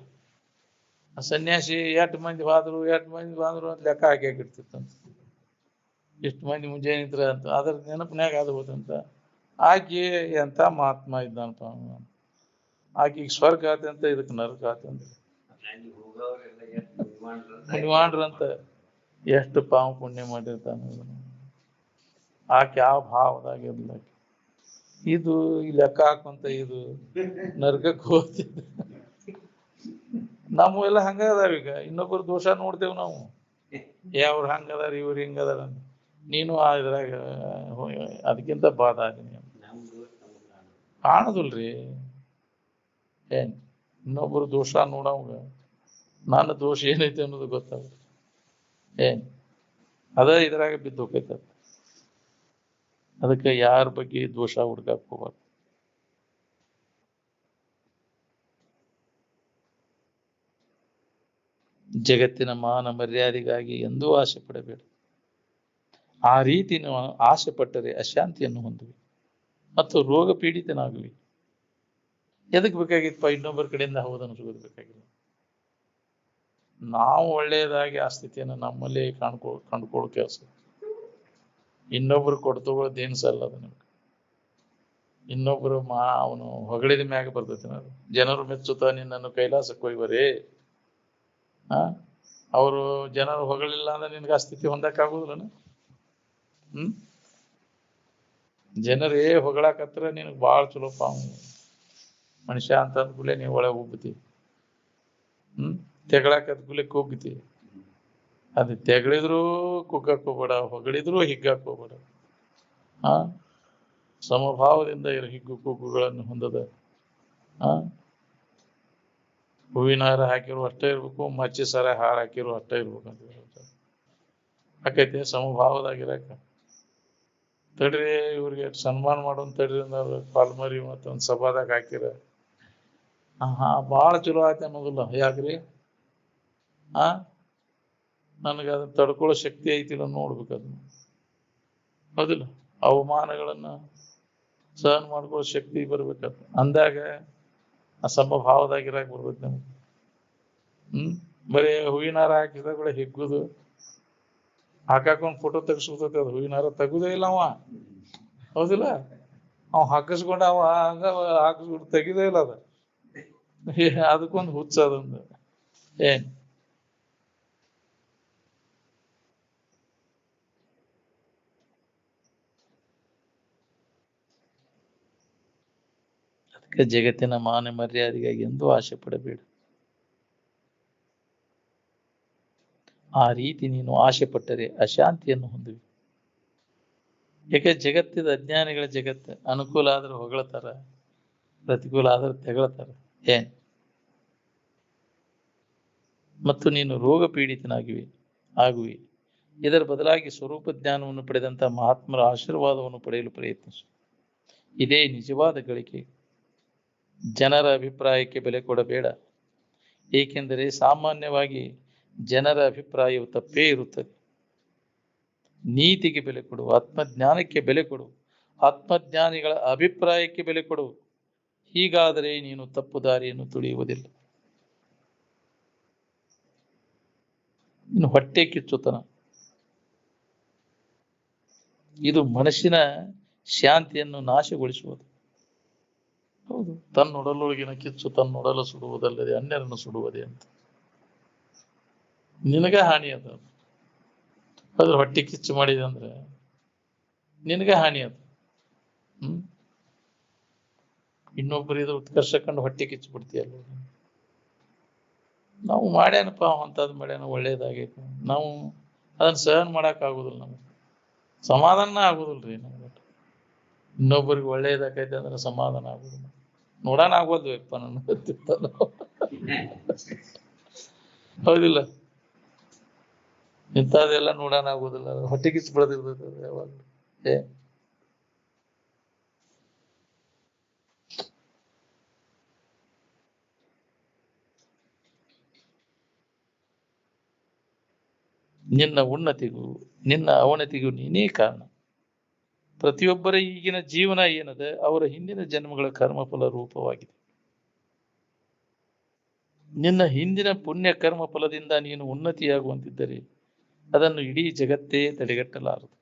ಆ ಸನ್ಯಾಸಿ 8 ಮಂದಿ ಹೋದ್ರು ಅಂತ ಲೆಕ್ಕ ಹಾಕಿರ್ತಿತ್ತಂತ. ಎಷ್ಟು ಮಂದಿ ಮುಂಜಾನೆ ನಿಂತ್ರ ಅಂತ ಅದ್ರ ನೆನಪಿನಾಗ ಅದು ಹೋದಂತ. ಆಕೆ ಎಂತ ಮಹಾತ್ಮ ಇದ್ದಾನಪ್ಪ, ಆಕೆಗೆ ಸ್ವರ್ಗ ಆತಂತ, ಇದಕ್ಕೆ ನರಕ ಆತಂತ. ಮುನಿವಾಂಡ್ರಂತ ಎಷ್ಟು ಪಾಪ ಪುಣ್ಯ ಮಾಡಿರ್ತಾನ. ಆಕೆ ಯಾವ ಭಾವದಾಗಿರ್ಲ ಇದು ಈ ಲೆಕ್ಕ ಹಾಕುವಂತ ಇದು ನರಕಕ್ಕೆ ಹೋಗ್ತಿದ್ದ. ನಮ್ಮ ಎಲ್ಲ ಹಂಗ ಅದಾವೀಗ. ಇನ್ನೊಬ್ಬರು ದೋಷ ನೋಡ್ತೇವ್ ನಾವು. ಅವ್ರು ಹಂಗದಾರ ಇವ್ರು ಹಿಂಗದಾರ. ನೀನು ಇದ್ರಾಗ ಅದಕ್ಕಿಂತ ಬಾಧ ಆದೀನಿ ಕಾಣುದಿಲ್ರಿ. ಏನ್ ಇನ್ನೊಬ್ಬರು ದೋಷ ನೋಡವಂಗ ನನ್ನ ದೋಷ ಏನೈತೆ ಅನ್ನೋದು ಗೊತ್ತಾಗ. ಏನ್ ಅದ ಇದ್ರಾಗ ಬಿದ್ದು ಹೋಗೈತ. ಅದಕ್ಕೆ ಯಾರ ಬಗ್ಗೆ ದೋಷ ಹುಡ್ಕಾಕ್ ಹೋಗ್ಬಾರ್ದು. ಜಗತ್ತಿನ ಮಾನ ಮರ್ಯಾದೆಗಾಗಿ ಎಂದೂ ಆಸೆ ಪಡಬೇಡ. ಆ ರೀತಿ ನೀವು ಆಸೆ ಪಟ್ಟರೆ ಅಶಾಂತಿಯನ್ನು ಹೊಂದುವಿ ಮತ್ತು ರೋಗ ಪೀಡಿತನಾಗುವಿ. ಎದಕ್ ಬೇಕಾಗಿತ್ತಪ್ಪ ಇನ್ನೊಬ್ಬರ ಕಡೆಯಿಂದ ಹೌದನ್ನು ಸಿಗೋದು ಬೇಕಾಗಿಲ್ಲ. ನಾವು ಒಳ್ಳೆಯದಾಗಿ ಆ ಸ್ಥಿತಿಯನ್ನು ನಮ್ಮಲ್ಲೇ ಕಂಡುಕೊಳ್ಳೋ ಕೆಲಸ. ಇನ್ನೊಬ್ರು ಕೊಡ್ತಗೊಳ್ಳೋದು ಏನು ಸಲ್ಲ. ಅದು ನಿಮ್ಗೆ ಇನ್ನೊಬ್ರು ಅವನು ಹೊಗಳಿದ ಮ್ಯಾಗ ಬರ್ತೈತಿ. ಜನರು ಮೆಚ್ಚುತ್ತಾ ನಿನ್ನನ್ನು ಕೈಲಾಸಕ್ಕೆ ಒಯ್ವರೇ. ಅವರು ಜನರು ಹೊಗಳಿಲ್ಲ ಅಂದ್ರೆ ನಿನ್ಗೆ ಆ ಸ್ಥಿತಿ ಹೊಂದಕ್ಕಾಗುದಿಲ್ಲ. ಜನರೇ ಹೊಗಳಾಕತ್ರ ನಿನಗ್ ಬಾಳ ಚಲೋಪ್ಪ ಮನುಷ್ಯ ಅಂತ ಅಂದ್ಕೂಲೆ ನೀವು ಒಳಗೆ ಹೋಗ್ಬಿತಿ. ತೆಗಳಾಕತ್ ಕೂಲೆ ಕುಗ್ತಿ. ಅದು ತೆಗಳಿದ್ರು ಕುಗ್ಗಕ್ ಹೋಗ್ಬೇಡ, ಹೊಗಳಿದ್ರು ಹಿಗ್ಗಕ್ ಹೋಗ್ಬೇಡ. ಸಮಭಾವದಿಂದ ಇರೋ ಹಿಗ್ಗು ಕುಗ್ಗುಗಳನ್ನು ಹೊಂದದ. ಹೂವಿನ ಹಾರ ಹಾಕಿರೋ ಅಷ್ಟೇ ಇರ್ಬೇಕು, ಮಚ್ಚಿ ಸರ ಹಾರ ಹಾಕಿರೋ ಅಷ್ಟೇ ಇರ್ಬೇಕು ಅಂತ ಹೇಳ್ತಾರೆ. ಯಾಕೈತೆ ಸಮಭಾವದಾಗಿರಾಕ. ತಡ್ರಿ ಇವ್ರಿಗೆ ಸನ್ಮಾನ ಮಾಡೋನ್ ತಡ್ರಿ ಅಂದವ್ರು ಪಾಲ್ಮರಿ ಮತ್ತೊಂದು ಸಭಾದಾಗ ಹಾಕಿರ ಭಾಳ ಚಲೋ ಆಯ್ತು ಅನ್ನೋದಿಲ್ಲ. ಯಾಕ್ರಿ? ನನಗೆ ಅದನ್ನ ತಡ್ಕೊಳ್ಳೋ ಶಕ್ತಿ ಐತಿಲ್ಲ ನೋಡ್ಬೇಕು. ಅದನ್ನ ಹೌದಿಲ್ಲ? ಅವಮಾನಗಳನ್ನ ಸಹನ ಮಾಡ್ಕೊಳ್ಳೋ ಶಕ್ತಿ ಬರ್ಬೇಕಂತ ಅಂದಾಗ ಆ ಸಮಭಾವದಾಗಿರಾಕ ಬರ್ಬೇಕು ನಮ್ಗೆ. ಬರೀ ಹೂವಿನಾರ ಹಾಕಿದಾಗ ಕೂಡ ಹಿಗ್ಗುದು, ಹಾಕಾಕೊಂಡ್ ಫೋಟೋ ತೆಗಿಸ್ಕೊತೈತಿ, ಅದು ಹೂವಿನ ಹಾರ ತೆಗುದೇ ಇಲ್ಲ ಅವ, ಹೌದಿಲ್ಲ? ಅವ್ ಹಾಕಿಸ್ಕೊಂಡ ಅವ ಹಂಗ ಹಾಕಿಸ್ಕೊಂಡು ತೆಗಿದೇ ಇಲ್ಲ ಅದ. ಅದಕ್ಕೊಂದು ಹುಚ್ಚ ಅದೊಂದು. ಏನ್ ಅದಕ್ಕೆ ಜಗತ್ತಿನ ಮಾನ ಮರ್ಯಾದೆಗಾಗಿ ಎಂದೂ ಆಸೆ ಪಡಬೇಡ. ಆ ರೀತಿ ನೀನು ಆಸೆ ಪಟ್ಟರೆ ಅಶಾಂತಿಯನ್ನು ಹೊಂದುವಿ. ಯಾಕೆ ಜಗತ್ತಿದ ಅಜ್ಞಾನಿಗಳ ಜಗತ್ತು. ಅನುಕೂಲ ಆದ್ರೆ ಹೊಗಳತಾರ, ಪ್ರತಿಕೂಲ ಆದ್ರೆ ತೆಗಳತಾರ. ಏನ್ ಮತ್ತು ನೀನು ರೋಗ ಪೀಡಿತನಾಗಿವಿ ಆಗುವಿ. ಇದರ ಬದಲಾಗಿ ಸ್ವರೂಪ ಜ್ಞಾನವನ್ನು ಪಡೆದಂತ ಮಹಾತ್ಮರ ಆಶೀರ್ವಾದವನ್ನು ಪಡೆಯಲು ಪ್ರಯತ್ನಿಸು. ಇದೇ ನಿಜವಾದ ಗಳಿಕೆ. ಜನರ ಅಭಿಪ್ರಾಯಕ್ಕೆ ಬೆಲೆ ಕೊಡಬೇಡ, ಏಕೆಂದರೆ ಸಾಮಾನ್ಯವಾಗಿ ಜನರ ಅಭಿಪ್ರಾಯವು ತಪ್ಪೇ ಇರುತ್ತದೆ. ನೀತಿಗೆ ಬೆಲೆ ಕೊಡು, ಆತ್ಮಜ್ಞಾನಕ್ಕೆ ಬೆಲೆ ಕೊಡು, ಆತ್ಮಜ್ಞಾನಿಗಳ ಅಭಿಪ್ರಾಯಕ್ಕೆ ಬೆಲೆ ಕೊಡು. ಹೀಗಾದರೆ ನೀನು ತಪ್ಪು ದಾರಿಯನ್ನು ತುಳಿಯುವುದಿಲ್ಲ. ಇನ್ನು ಹೊಟ್ಟೆ ಕಿಚ್ಚುತನ, ಇದು ಮನಸ್ಸಿನ ಶಾಂತಿಯನ್ನು ನಾಶಗೊಳಿಸುವುದು. ಹೌದು, ತನ್ನೊಡಲೊಳಗಿನ ಕಿಚ್ಚು ತನ್ನೊಡಲ ಸುಡುವುದಲ್ಲದೆ ಅನ್ಯರನ್ನು ಸುಡುವುದೇ ಅಂತ. ನಿನಗ ಹಾನಿ ಅದ. ಅದ್ರ ಹೊಟ್ಟೆ ಕಿಚ್ಚು ಮಾಡಿದೆ ಅಂದ್ರೆ ನಿನಗ ಹಾನಿ ಅದ. ಇನ್ನೊಬ್ಬರು ಇದು ಉತ್ಕರ್ಷ ಕಂಡು ಹೊಟ್ಟೆ ಕಿಚ್ಚು ಬಿಡ್ತೀಯಲ್ಲ. ನಾವು ಮಾಡ್ಯಾನಪ್ಪ ಅಂತದ್ ಮಾಡ್ಯಾನ, ಒಳ್ಳೇದಾಗೈತಿ, ನಾವು ಅದನ್ನ ಸಹನ ಮಾಡಕ್ ಆಗುದಿಲ್ಲ, ನಮ್ಗೆ ಸಮಾಧಾನ ಆಗುದಿಲ್ರಿ. ನಮ್ಗೆ ಇನ್ನೊಬ್ಬರಿಗೆ ಒಳ್ಳೇದಾಗೈತೆ ಅಂದ್ರೆ ಸಮಾಧಾನ ಆಗುದಿಲ್ಲ. ನೋಡೋಣ ಆಗೋದ್ವಪ್ಪ ನನ್ನ ಹೌದಿಲ್ಲ? ಇಂಥದ್ದೆಲ್ಲ ನೋಡೋಣ ಆಗುದಿಲ್ಲ, ಹೊಟ್ಟೆ ಕಿಚ್ಚು ಬೆಳೆದಿರ್ತದೆ ಯಾವಾಗ್ಲೂ. ನಿನ್ನ ಉನ್ನತಿಗೂ ನಿನ್ನ ಅವನತಿಗೂ ನೀನೇ ಕಾರಣ. ಪ್ರತಿಯೊಬ್ಬರ ಈಗಿನ ಜೀವನ ಏನದ ಅವರ ಹಿಂದಿನ ಜನ್ಮಗಳ ಕರ್ಮಫಲ ರೂಪವಾಗಿದೆ. ನಿನ್ನ ಹಿಂದಿನ ಪುಣ್ಯ ಕರ್ಮ ಫಲದಿಂದ ನೀನು ಉನ್ನತಿಯಾಗುವಂತಿದ್ದರೆ ಅದನ್ನು ಇಡೀ ಜಗತ್ತೇ ತಡೆಗಟ್ಟಲಾರದು.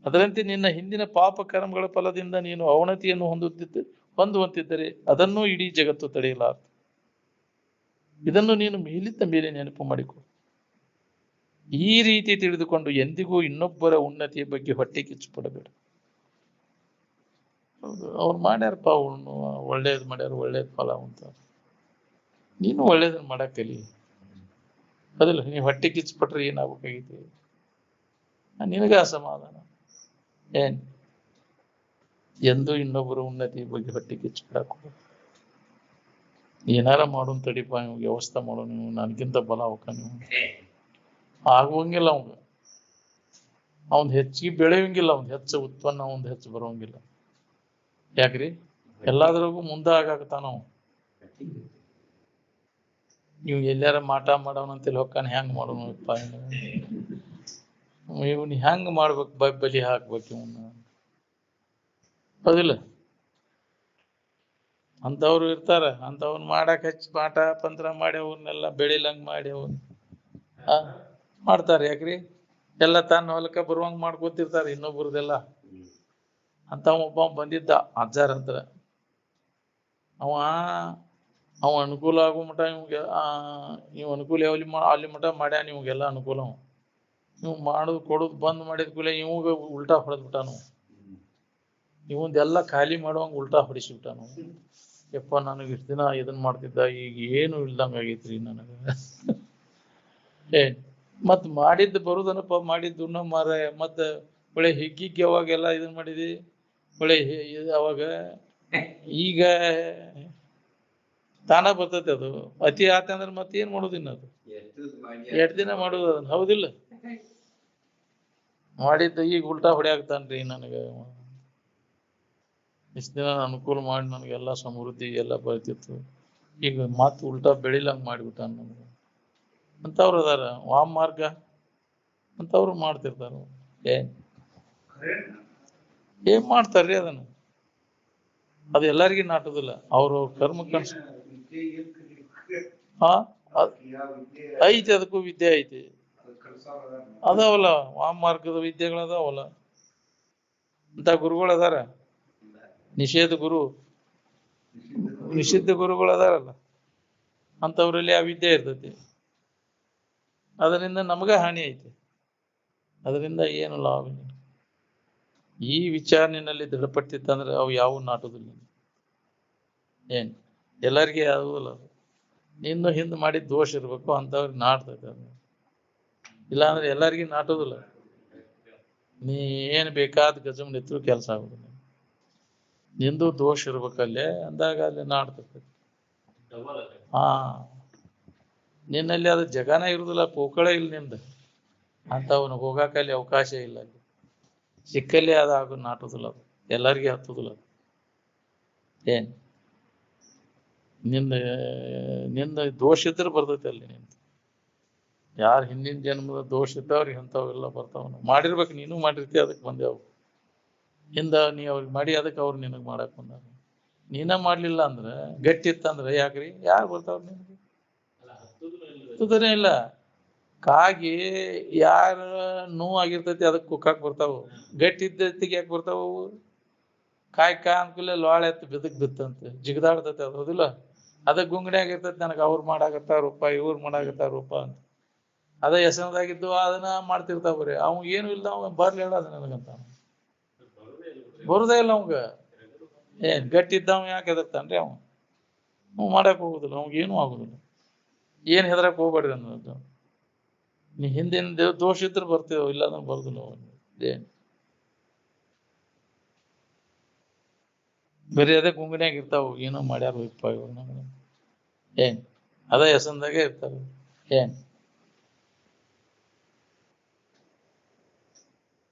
ಅದರಂತೆ ನಿನ್ನ ಹಿಂದಿನ ಪಾಪ ಕರ್ಮಗಳ ಫಲದಿಂದ ನೀನು ಅವನತಿಯನ್ನು ಹೊಂದುವಂತಿದ್ದರೆ ಅದನ್ನೂ ಇಡೀ ಜಗತ್ತು ತಡೆಯಲಾರದು. ಇದನ್ನು ನೀನು ಮೇಲಿದ್ದ ಮೇಲೆ ನೆನಪು ಮಾಡಿಕೊ. ಈ ರೀತಿ ತಿಳಿದುಕೊಂಡು ಎಂದಿಗೂ ಇನ್ನೊಬ್ಬರ ಉನ್ನತಿಯ ಬಗ್ಗೆ ಹೊಟ್ಟೆ ಕಿಚ್ಚು ಪಡಬೇಡ. ಹೌದು, ಅವ್ರು ಮಾಡ್ಯಾರಪ್ಪ, ಅವನು ಒಳ್ಳೇದು ಮಾಡ್ಯಾರ, ಒಳ್ಳೇದು ಫಲ ಅಂತ ನೀನು ಒಳ್ಳೇದನ್ನ ಮಾಡಕ್ ಕಲಿ. ಅದಿಲ್ಲ, ನೀವು ಹೊಟ್ಟೆ ಕಿಚ್ಚು ಪಟ್ರೆ ಏನಾಗಬೇಕಾಗೈತಿ? ನಿನಗ ಅಸಮಾಧಾನ. ಏನ್ ಎಂದು ಇನ್ನೊಬ್ಬರ ಉನ್ನತಿ ಬಗ್ಗೆ ಹೊಟ್ಟೆ ಕಿಚ್ಚು ಪಡಾಕ ಏನಾರ ಮಾಡೋನ್ ತಡಿಪ, ನೀವು ವ್ಯವಸ್ಥೆ ಮಾಡೋ, ನೀವು ನನಗಿಂತ ಬಲ ಅವಕ, ನೀವು ಆಗುವಂಗಿಲ್ಲ. ಅವ್ನ್ ಹೆಚ್ಚಿಗೆ ಬೆಳೆಯಂಗಿಲ್ಲ, ಅವ್ನ್ ಹೆಚ್ಚು ಉತ್ಪನ್ನ ಅವ್ನ್ ಹೆಚ್ಚು ಬರೋಂಗಿಲ್ಲ. ಯಾಕ್ರಿ? ಎಲ್ಲಾದ್ರಾಗೂ ಮುಂದೆ ಆಗಾಕತ್ತಾನ ಅವ. ನೀವು ಎಲ್ಲಾರ ಮಾಟ ಮಾಡೋನಂತೇಳಿ ಹೊಕ್ಕಾನ, ಹೆಂಗ್ ಮಾಡೋಣಪ್ಪ ಇವನ್ ಹೆಂಗ್ ಮಾಡ್ಬೇಕು, ಬಲಿ ಹಾಕ್ಬೇಕು ಇವನ್ನ, ಹೌದಿಲ್ಲ? ಅಂತವ್ರು ಇರ್ತಾರ, ಅಂತವ್ನ ಮಾಡಕ್ ಹೆಚ್ಚು ಮಾಟ ಪಂತ್ರ ಮಾಡಿ ಅವ್ರನ್ನೆಲ್ಲ ಬೆಳಿಲಂಗ್ ಮಾಡಿ ಅವ್ನ ಮಾಡ್ತಾರೆ. ಯಾಕ್ರಿ? ಎಲ್ಲ ತನ್ನ ಹೊಲಕ್ಕ ಬರುವಂಗ್ ಮಾಡ್ಕೊತಿರ್ತಾರೆ ಇನ್ನೊಬ್ರದೆಲ್ಲ. ಅಂತ ಒಬ್ಬ ಬಂದಿದ್ದ ಅಜ್ಜಾರ್ ಹತ್ರ. ಅವ ಅನುಕೂಲ ಆಗೋ ಮಟ ಇವ್ಗೆ ನೀವು ಅನುಕೂಲ ಅಲ್ಲಿ ಮಟ ಮಾಡ್ಯಾನ, ಇವ್ಗೆಲ್ಲ ಅನುಕೂಲ. ಇವ್ ಮಾಡುದು ಕೊಡುದು ಬಂದ್ ಮಾಡಿದ ಕೂಲೆ ಇವಾಗ ಉಲ್ಟಾ ಹೊಡೆದ್ಬಿಟ್ಟಾನು. ಇವಂದೆಲ್ಲ ಖಾಲಿ ಮಾಡುವಂಗ ಉಲ್ಟಾ ಹೊಡಿಸಿಬಿಟ್ಟಾನು. ಯಪ್ಪ, ನನಗೆ ಇಷ್ಟ ದಿನ ಇದನ್ ಮಾಡ್ತಿದ್ದ, ಈಗ ಏನು ಇಲ್ದಂಗ ಆಗೈತ್ರಿ ನನಗ. ಮತ್ ಮಾಡಿದ್ದು ಬರುದನಪ್ಪ, ಮಾಡಿದ್ದು ಮಾರ. ಮತ್ತ ಒಳ್ಳೆ ಹಿಗ್ಗಿಗೆ ಅವಾಗೆಲ್ಲ ಇದನ್ ಮಾಡಿದಿ, ಒಳ್ಳೆ ಅವಾಗ. ಈಗ ತಾನ ಬರ್ತೈತಿ ಅದು. ಅತಿ ಆತಂದ್ರೆ ಮತ್ತೆ ಏನ್ ಮಾಡೋದು ಇನ್ನದು? 2 ದಿನ ಮಾಡೋದು ಅದನ್ನ, ಹೌದಿಲ್ಲ? ಮಾಡಿದ್ದು ಈಗ ಉಲ್ಟಾ ಹೊಡ್ಯಾಕ್ತಾನ್ರಿ ನನಗ. ಇಷ್ಟ ದಿನ ಅನುಕೂಲ ಮಾಡಿ ನನಗೆಲ್ಲ ಸಮೃದ್ಧಿ ಎಲ್ಲ ಬರ್ತಿತ್ತು, ಈಗ ಮತ್ ಉಲ್ಟಾ ಬೆಳಿಲಂಗ್ ಮಾಡಿಬಿಟ್ಟಾನ ನನಗ. ಅಂತವ್ರು ಅದಾರ, ವಾಮ ಮಾರ್ಗ ಅಂತವ್ರು ಮಾಡ್ತಿರ್ತಾರ. ಏನ್ ಮಾಡ್ತಾರ್ರಿ ಅದನ್ನ? ಅದು ಎಲ್ಲರಿಗೂ ನಾಟುದಿಲ್ಲ. ಅವ್ರವ್ರ ಕರ್ಮಕ್ಕೆ ಐತಿ, ಅದಕ್ಕೂ ವಿದ್ಯೆ ಐತಿ. ಅದಾವಲ್ಲ ವಾಮಾರ್ಗದ ವಿದ್ಯೆಗಳು ಅದಾವಲ್ಲ, ಅಂತ ಗುರುಗಳು ಅದಾರ. ನಿಷೇಧ ಗುರು, ನಿಷಿದ್ಧ ಗುರುಗಳು ಅದಾರಲ್ಲ, ಅಂತವ್ರಲ್ಲಿ ಆ ವಿದ್ಯೆ ಇರ್ತೈತಿ. ಅದರಿಂದ ನಮಗ ಹಾನಿ ಐತಿ, ಅದರಿಂದ ಏನು ಲಾಭ ಇಲ್ಲ. ಈ ವಿಚಾರ ನಿನ್ನಲ್ಲಿ ದೃಢಪಟ್ಟಿತ್ತಂದ್ರೆ ಅವು ಯಾವ ನಾಟುದಿಲ್ಲ. ಏನ್ ಎಲ್ಲರಿಗೆ ಆಗುದಿಲ್ಲ. ನಿನ್ನು ಹಿಂದ್ ಮಾಡಿದ ದೋಷ ಇರ್ಬೇಕು, ಅಂತವ್ರಿಗೆ ನಾಟ್ತೈತೆ ಅದು. ಇಲ್ಲಾಂದ್ರೆ ಎಲ್ಲರಿಗೂ ನಾಟುದಿಲ್ಲ. ನೀ ಏನ್ ಬೇಕಾದ ಗಜಮ್ ನಿತ್ರು ಕೆಲಸ ಆಗುದಿಲ್ಲ. ನಿಂದು ದೋಷ ಇರ್ಬೇಕಲ್ಲೇ, ಅಂದಾಗ ಅಲ್ಲಿ ನಾಡ್ತೈತೆ. ಹಾ, ನಿನ್ನಲ್ಲಿ ಅದು ಜಗನ ಇರುದಿಲ್ಲ, ಪೋಕಳ ಇಲ್ಲ ನಿಂದ ಅಂತ. ಅವನು ಹೋಗಾಕ ಅಲ್ಲಿ ಅವಕಾಶ ಇಲ್ಲ. ಅಲ್ಲಿ ಸಿಕ್ಕಲ್ಲಿ ಅದಾಗ ನಾಟುದಿಲ್ಲ, ಅದು ಎಲ್ಲರಿಗೂ ಹತ್ತುದಿಲ್ಲ. ಏನ್ ನಿಂದ ನಿಂದ ದೋಷ ಇದ್ರೆ ಬರ್ತೈತೆ ಅಲ್ಲಿ ನಿಂದ. ಯಾರು ಹಿಂದಿನ ಜನ್ಮದ ದೋಷ ಇದ್ದವ್ರಿಗೆ ಅಂಥವೆಲ್ಲ ಬರ್ತಾವ. ಮಾಡಿರ್ಬೇಕು, ನೀನು ಮಾಡಿರ್ತಿ, ಅದಕ್ಕೆ ಬಂದೇವು. ಹಿಂದ ನೀ ಅವ್ರಿಗೆ ಮಾಡಿ ಅದಕ್ಕೆ ಅವ್ರು ನಿನಗೆ ಮಾಡಕ್ ಬಂದಾರ. ನೀನ ಮಾಡ್ಲಿಲ್ಲ ಅಂದ್ರೆ, ಗಟ್ಟಿ ಇತ್ತಂದ್ರೆ ಯಾಕ್ರಿ ಯಾರು ಬರ್ತಾವ್ರ ನಿನಗೆ? ಹತ್ತುದನೇ ಇಲ್ಲ. ಕಾಗಿ ಯಾರ ನೋವು ಆಗಿರ್ತೈತಿ ಅದಕ್ಕೆ ಕುಕ್ಕಾಕ್ ಬರ್ತಾವು. ಗಟ್ಟಿ ಇದ್ದತ್ತಿಗೆ ಯಾಕೆ ಬರ್ತಾವು? ಕಾಯಿ ಅನ್ಕೂಲ ಲೋಳೆ ಎತ್ತು ಬಿದ್ದಕ್ ಬಿತ್ತಂತೆ ಜಿಗದಾಡ್ತೈತೆ, ಅದು ಹೌದಿಲ್ಲ? ಅದಕ್ಕೆ ಗುಂಗಣಿ ಆಗಿರ್ತೈತಿ, ನನಗೆ ಅವ್ರು ಮಾಡಾಕತ್ತಾರೂಪ, ಇವ್ರು ಮಾಡಾಕತ್ತಾರೂಪ ಅಂತ. ಅದ ಹೆಸರದಾಗಿದ್ದು ಅದನ್ನ ಮಾಡ್ತಿರ್ತಾವ. ಬರೀ ಅವ್ ಏನು ಇಲ್ಲ, ಅವ ಬರ್ಲಿ ಹೇಳ ಅದ ನನಗಂತ. ಬರುದೇ ಇಲ್ಲ ಅವಂಗ. ಏನ್ ಗಟ್ಟಿ ಇದ್ದವ ಯಾಕೆ ಹೆದರ್ತಾನ್ರಿ? ಅವ್ ಮಾಡಕ್ ಹೋಗುದಿಲ್ಲ, ಅವಂಗ ಏನೂ ಆಗುದಿಲ್ಲ. ಏನ್ ಹೆದರಕ್ ಹೋಗ್ಬೇಡ್ರಿ ಅನ್ನೋದು. ನೀ ಹಿಂದಿನ ದೋಷ ಇದ್ರೆ ಬರ್ತೀವ, ಇಲ್ಲಾಂದ್ರೆ ಬರುದಿಲ್ಲ. ಏನ್ ಬರೀ ಅದೇ ಗುಂಗಣಿಯಾಗ ಇರ್ತಾವ, ಏನೋ ಮಾಡ್ಯಾರ ಇಪ್ಪ ಇವ್ರು ನಮ್ಗೆ. ಏನ್ ಅದ ಹೆಸಂದಾಗೆ ಇರ್ತಾರ. ಏನ್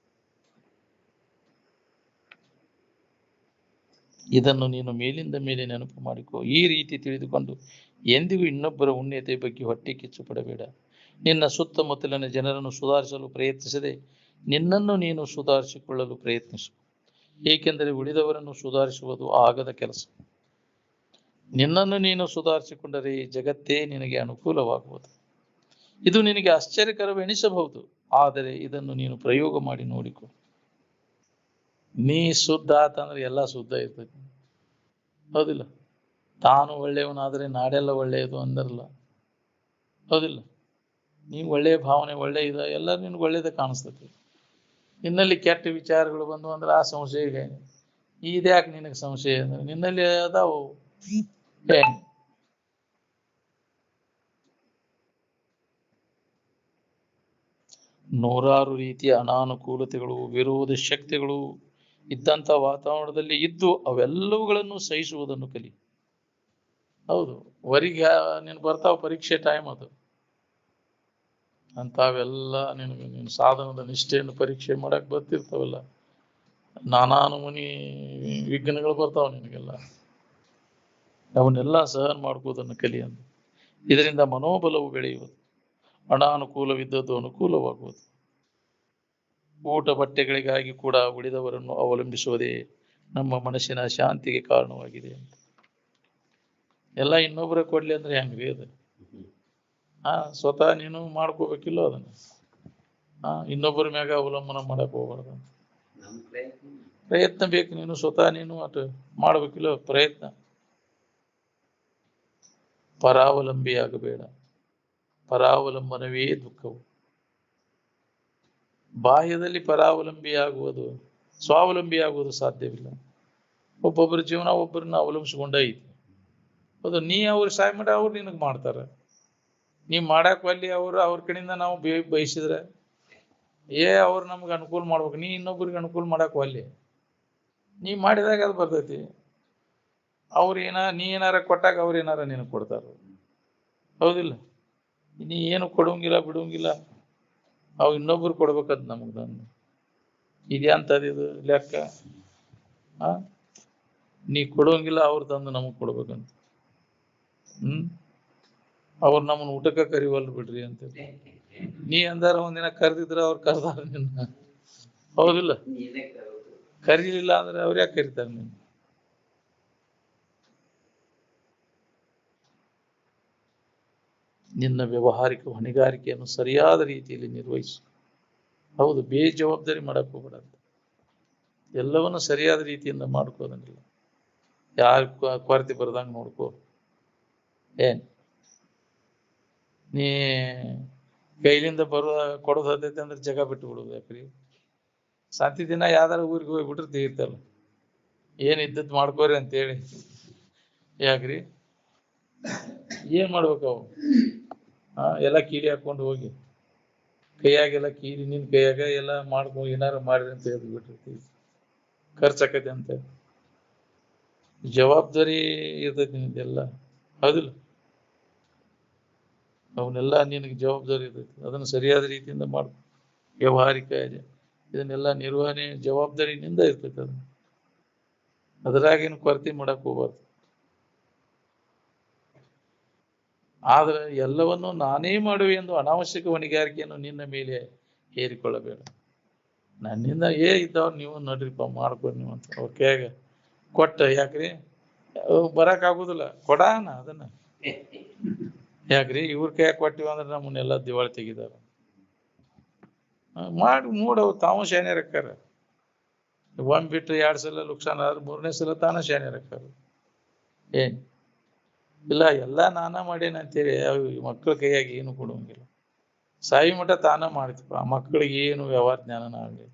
ಇದನ್ನು ನೀನು ಮೇಲಿಂದ ಮೇಲೆ ನೆನಪು ಮಾಡಿಕೊ. ಈ ರೀತಿ ತಿಳಿದುಕೊಂಡು ಎಂದಿಗೂ ಇನ್ನೊಬ್ಬರ ಉನ್ನತೆ ಬಗ್ಗೆ ಹೊಟ್ಟೆ ಕಿಚ್ಚು ಪಡಬೇಡ. ನಿನ್ನ ಸುತ್ತಮುತ್ತಲಿನ ಜನರನ್ನು ಸುಧಾರಿಸಲು ಪ್ರಯತ್ನಿಸದೆ ನಿನ್ನನ್ನು ನೀನು ಸುಧಾರಿಸಿಕೊಳ್ಳಲು ಪ್ರಯತ್ನಿಸು. ಏಕೆಂದರೆ ಉಳಿದವರನ್ನು ಸುಧಾರಿಸುವುದು ಆಗದ ಕೆಲಸ. ನಿನ್ನನ್ನು ನೀನು ಸುಧಾರಿಸಿಕೊಂಡರೆ ಜಗತ್ತೇ ನಿನಗೆ ಅನುಕೂಲವಾಗುವುದು. ಇದು ನಿನಗೆ ಆಶ್ಚರ್ಯಕರವೆನಿಸಬಹುದು, ಆದರೆ ಇದನ್ನು ನೀನು ಪ್ರಯೋಗ ಮಾಡಿ ನೋಡಿಕೊ. ನೀ ಶುದ್ಧ ಆತಂದ್ರೆ ಎಲ್ಲ ಶುದ್ಧ ಇರ್ತೈತಿ, ಹೌದಿಲ್ಲ? ತಾನು ಒಳ್ಳೆಯವನಾದ್ರೆ ನಾಡೆಲ್ಲ ಒಳ್ಳೆಯದು ಅಂದರಲ್ಲ, ಹೌದಿಲ್ಲ? ನೀವು ಒಳ್ಳೆಯ ಭಾವನೆ, ಒಳ್ಳೆ ಇದೆ, ಎಲ್ಲ ನಿನ್ಗೆ ಒಳ್ಳೇದೇ ಕಾಣಿಸ್ತೈತಿ. ನಿನ್ನಲ್ಲಿ ಕೆಟ್ಟ ವಿಚಾರಗಳು ಬಂದು ಅಂದ್ರೆ ಆ ಸಂಶಯ ಇದೆ. ಇದ್ಯಾಕೆ ನಿನಗೆ ಸಂಶಯ ಅಂದ್ರೆ ನಿನ್ನಲ್ಲಿ ಅದಾವು. ನೂರಾರು ರೀತಿಯ ಅನಾನುಕೂಲತೆಗಳು, ವಿರೋಧ ಶಕ್ತಿಗಳು ಇದ್ದಂಥ ವಾತಾವರಣದಲ್ಲಿ ಇದ್ದು ಅವೆಲ್ಲವುಗಳನ್ನು ಸಹಿಸುವುದನ್ನು ಕಲಿ. ಹೌದು, ಹೊರಗೆ ನೀನು ಬರ್ತಾವ ಪರೀಕ್ಷೆ ಟೈಮ್, ಅದು ಅಂತಾವೆಲ್ಲ ನಿನಗೆ ನಿನ್ನ ಸಾಧನದ ನಿಷ್ಠೆಯನ್ನು ಪರೀಕ್ಷೆ ಮಾಡಕ್ ಬರ್ತಿರ್ತಾವಲ್ಲ, ನಾನಾನುಮನಿ ವಿಘ್ನಗಳು ಬರ್ತಾವ ನಿನಗೆಲ್ಲ. ಅವನ್ನೆಲ್ಲ ಸಹನ ಮಾಡ್ಕೋದನ್ನು ಕಲಿ ಅಂತ. ಇದರಿಂದ ಮನೋಬಲವು ಬೆಳೆಯುವುದು, ಅನಾನುಕೂಲವಿದ್ದದ್ದು ಅನುಕೂಲವಾಗುವುದು. ಊಟ ಬಟ್ಟೆಗಳಿಗಾಗಿ ಕೂಡ ಉಳಿದವರನ್ನು ಅವಲಂಬಿಸುವುದೇ ನಮ್ಮ ಮನಸ್ಸಿನ ಶಾಂತಿಗೆ ಕಾರಣವಾಗಿದೆ ಅಂತ. ಎಲ್ಲ ಇನ್ನೊಬ್ಬರ ಕೊಡ್ಲಿ ಅಂದ್ರೆ ಹೆಂಗ್ರಿ ಅದು? ಸ್ವತಃ ನೀನು ಮಾಡ್ಕೋಬೇಕಿಲ್ಲ ಅದನ್ನ. ಇನ್ನೊಬ್ಬರ ಮ್ಯಾಗ ಅವಲಂಬನ ಮಾಡಕ್ ಹೋಗ್ಬಾರ್ದು. ಪ್ರಯತ್ನ ಬೇಕು, ನೀನು ಸ್ವತಃ ನೀನು ಅటు ಮಾಡ್ಬೇಕಿಲ್ಲ ಪ್ರಯತ್ನ. ಪರಾವಲಂಬಿಯಾಗಬೇಡ, ಪರಾವಲಂಬನವೇ ದುಃಖವು. ಬಾಹ್ಯದಲ್ಲಿ ಪರಾವಲಂಬಿಯಾಗುವುದು, ಸ್ವಾವಲಂಬಿಯಾಗುವುದು ಸಾಧ್ಯವಿಲ್ಲ. ಒಬ್ಬೊಬ್ಬರ ಜೀವನ ಒಬ್ಬರನ್ನ ಅವಲಂಬಿಸ್ಕೊಂಡ ಐತಿ. ಹೌದು, ನೀ ಅವ್ರ ಸಹಾಯ ಮಾಡಿ ಅವ್ರು ನಿನಗೆ ಮಾಡ್ತಾರ. ನೀ ಮಾಡಾಕ್ ಅಲ್ಲಿ ಅವ್ರ ಕಡೆಯಿಂದ ನಾವು ಬಯಸಿದ್ರೆ ಅವ್ರು ನಮ್ಗೆ ಅನುಕೂಲ ಮಾಡ್ಬೇಕು. ನೀ ಇನ್ನೊಬ್ರಿಗೆ ಅನುಕೂಲ ಮಾಡಾಕ್ ಅಲ್ಲಿ ನೀ ಮಾಡಿದಾಗ ಅದು ಬರ್ತೈತಿ. ನೀ ಏನಾರ ಕೊಟ್ಟಾಗ ಅವ್ರು ಏನಾರ ನಿನಗೆ ಕೊಡ್ತಾರ, ಹೌದಿಲ್ಲ? ನೀ ಏನು ಕೊಡೋಂಗಿಲ್ಲ ಬಿಡೋಂಗಿಲ್ಲ, ಅವು ಇನ್ನೊಬ್ರು ಕೊಡ್ಬೇಕದ್ ನಮಗ್ ತಂದು. ಇದ್ಯಾಂತದ ಇದು ಲೆಕ್ಕ? ನೀ ಕೊಡೋಂಗಿಲ್ಲ, ಅವ್ರು ತಂದು ನಮಗ್ ಕೊಡ್ಬೇಕಂತ. ಅವ್ರು ನಮ್ಮನ್ನ ಊಟಕ್ಕೆ ಕರಿವಲ್ ಬಿಡ್ರಿ ಅಂತ ನೀ ಅಂದಾರ ಒಂದಿನ ಕರೆದಿದ್ರ ಅವ್ರು ಕರ್ದಾರ ನಿನ್ನ, ಹೌದಿಲ್ಲ? ಕರೀಲಿಲ್ಲ ಅಂದ್ರೆ ಅವ್ರು ಯಾಕೆ ಕರಿತಾರ ನಿನ್ನ? ನಿನ್ನ ವ್ಯವಹಾರಿಕ ಹೊಣೆಗಾರಿಕೆಯನ್ನು ಸರಿಯಾದ ರೀತಿಯಲ್ಲಿ ನಿರ್ವಹಿಸು. ಹೌದು, ಬೇಜವಾಬ್ದಾರಿ ಮಾಡಕ್ ಹೋಗ್ಬೇಡ. ಎಲ್ಲವನ್ನು ಸರಿಯಾದ ರೀತಿಯಿಂದ ಮಾಡ್ಕೋದಂಗಿಲ್ಲ. ಯಾರು ಕೊರತೆ ಬರ್ದಂಗ ನೋಡ್ಕೋ. ಏನ್ ನೀ ಕೈಲಿಂದ ಕೊಡೋದು ಹತ್ತೈತೆ ಅಂದ್ರೆ ಜಗ ಬಿಟ್ಟು ಬಿಡುದು. ಯಾಕ್ರಿ ಸಂತಿ ದಿನ ಯಾವ್ದಾರ ಊರಿಗೆ ಹೋಗ್ಬಿಟ್ರೆ ತೀರ್ತಲ್ಲ, ಏನ್ ಇದ್ದದ್ ಮಾಡ್ಕೋರಿ ಅಂತೇಳಿ. ಯಾಕ್ರಿ ಏನ್ ಮಾಡ್ಬೇಕು ಅವು? ಎಲ್ಲ ಕೀಲಿ ಹಾಕೊಂಡು ಹೋಗಿ ಕೈಯಾಗೆಲ್ಲ ಕೀಲಿ ನಿನ್ ಕೈಯಾಗ ಎಲ್ಲ ಮಾಡ್ಕೊಂಡು ಏನಾರು ಮಾಡ್ರಿ ಅಂತ ಹೇಳಿ ಬಿಟ್ಟಿರ್ತೀವಿ. ಖರ್ಚಾಕತಿ ಅಂತ ಜವಾಬ್ದಾರಿ ಇರ್ತೈತಿ ನಿಂದೆಲ್ಲ. ಹೌದಿಲ್ಲ? ಅವನ್ನೆಲ್ಲ ನಿನಗೆ ಜವಾಬ್ದಾರಿ ಇರ್ತೈತಿ. ಅದನ್ನು ಸರಿಯಾದ ರೀತಿಯಿಂದ ಮಾಡು. ವ್ಯವಹಾರಿಕ ಇದನ್ನೆಲ್ಲ ನಿರ್ವಹಣೆ ಜವಾಬ್ದಾರಿನಿಂದ ಇರ್ತೈತಿ. ಅದರಾಗೇನು ಕೊರತೆ ಮಾಡಕ್ ಹೋಗ್ಬಾರ್ದು. ಆದ್ರೆ ಎಲ್ಲವನ್ನು ನಾನೇ ಮಾಡುವೆ ಎಂದು ಅನಾವಶ್ಯಕ ಹೊಣೆಗಾರಿಕೆಯನ್ನು ನಿನ್ನ ಮೇಲೆ ಹೇರಿಕೊಳ್ಳಬೇಡ. ನನ್ನಿಂದ ಇದ್ದವ್ರು ನೀವು ನಡ್ರಿಪ್ಪ ಮಾಡ್ಕೊಂಡು ನೀವು ಅಂತ ಅವ್ರ ಕೈಯಾಗ ಕೊಟ್ಟ. ಯಾಕ್ರಿ ಬರಕ್ ಆಗುದಿಲ್ಲ, ಕೊಡಾನ ಅದನ್ನ. ಯಾಕ್ರಿ ಇವ್ರ ಕೈಯಾಗ ಕೊಟ್ಟಿವ ಅಂದ್ರೆ ನಮ್ಮನ್ನೆಲ್ಲ ದಿವಾಳಿ ತೆಗಿದಾರ. ಮಾಡಿ ಮೂಡವ್ ತಾವು ಶಾನೆ ರಕ್ಕಾರ. ಒಂದ್ ಬಿಟ್ಟು 2 ಸಲ ಲುಕ್ಸಾನ್ ಆದ್ರೆ 3ನೇ ಸಲ ತಾನ ಶಾನೆ ರಕ್ಕಾರ. ಏನ್ ಇಲ್ಲ ಎಲ್ಲ ನಾನ ಮಾಡೇನ ಅಂತೇಳಿ ಮಕ್ಕಳ ಕೈಯಾಗಿ ಏನು ಕೊಡುವಂಗಿಲ್ಲ. ಸಾಯಿ ಮಠ ತಾನ ಮಾಡ್ತಿಪ್ಪ, ಆ ಮಕ್ಕಳಿಗೆ ಏನು ವ್ಯವಹಾರ ಜ್ಞಾನನ ಆಗಲಿ.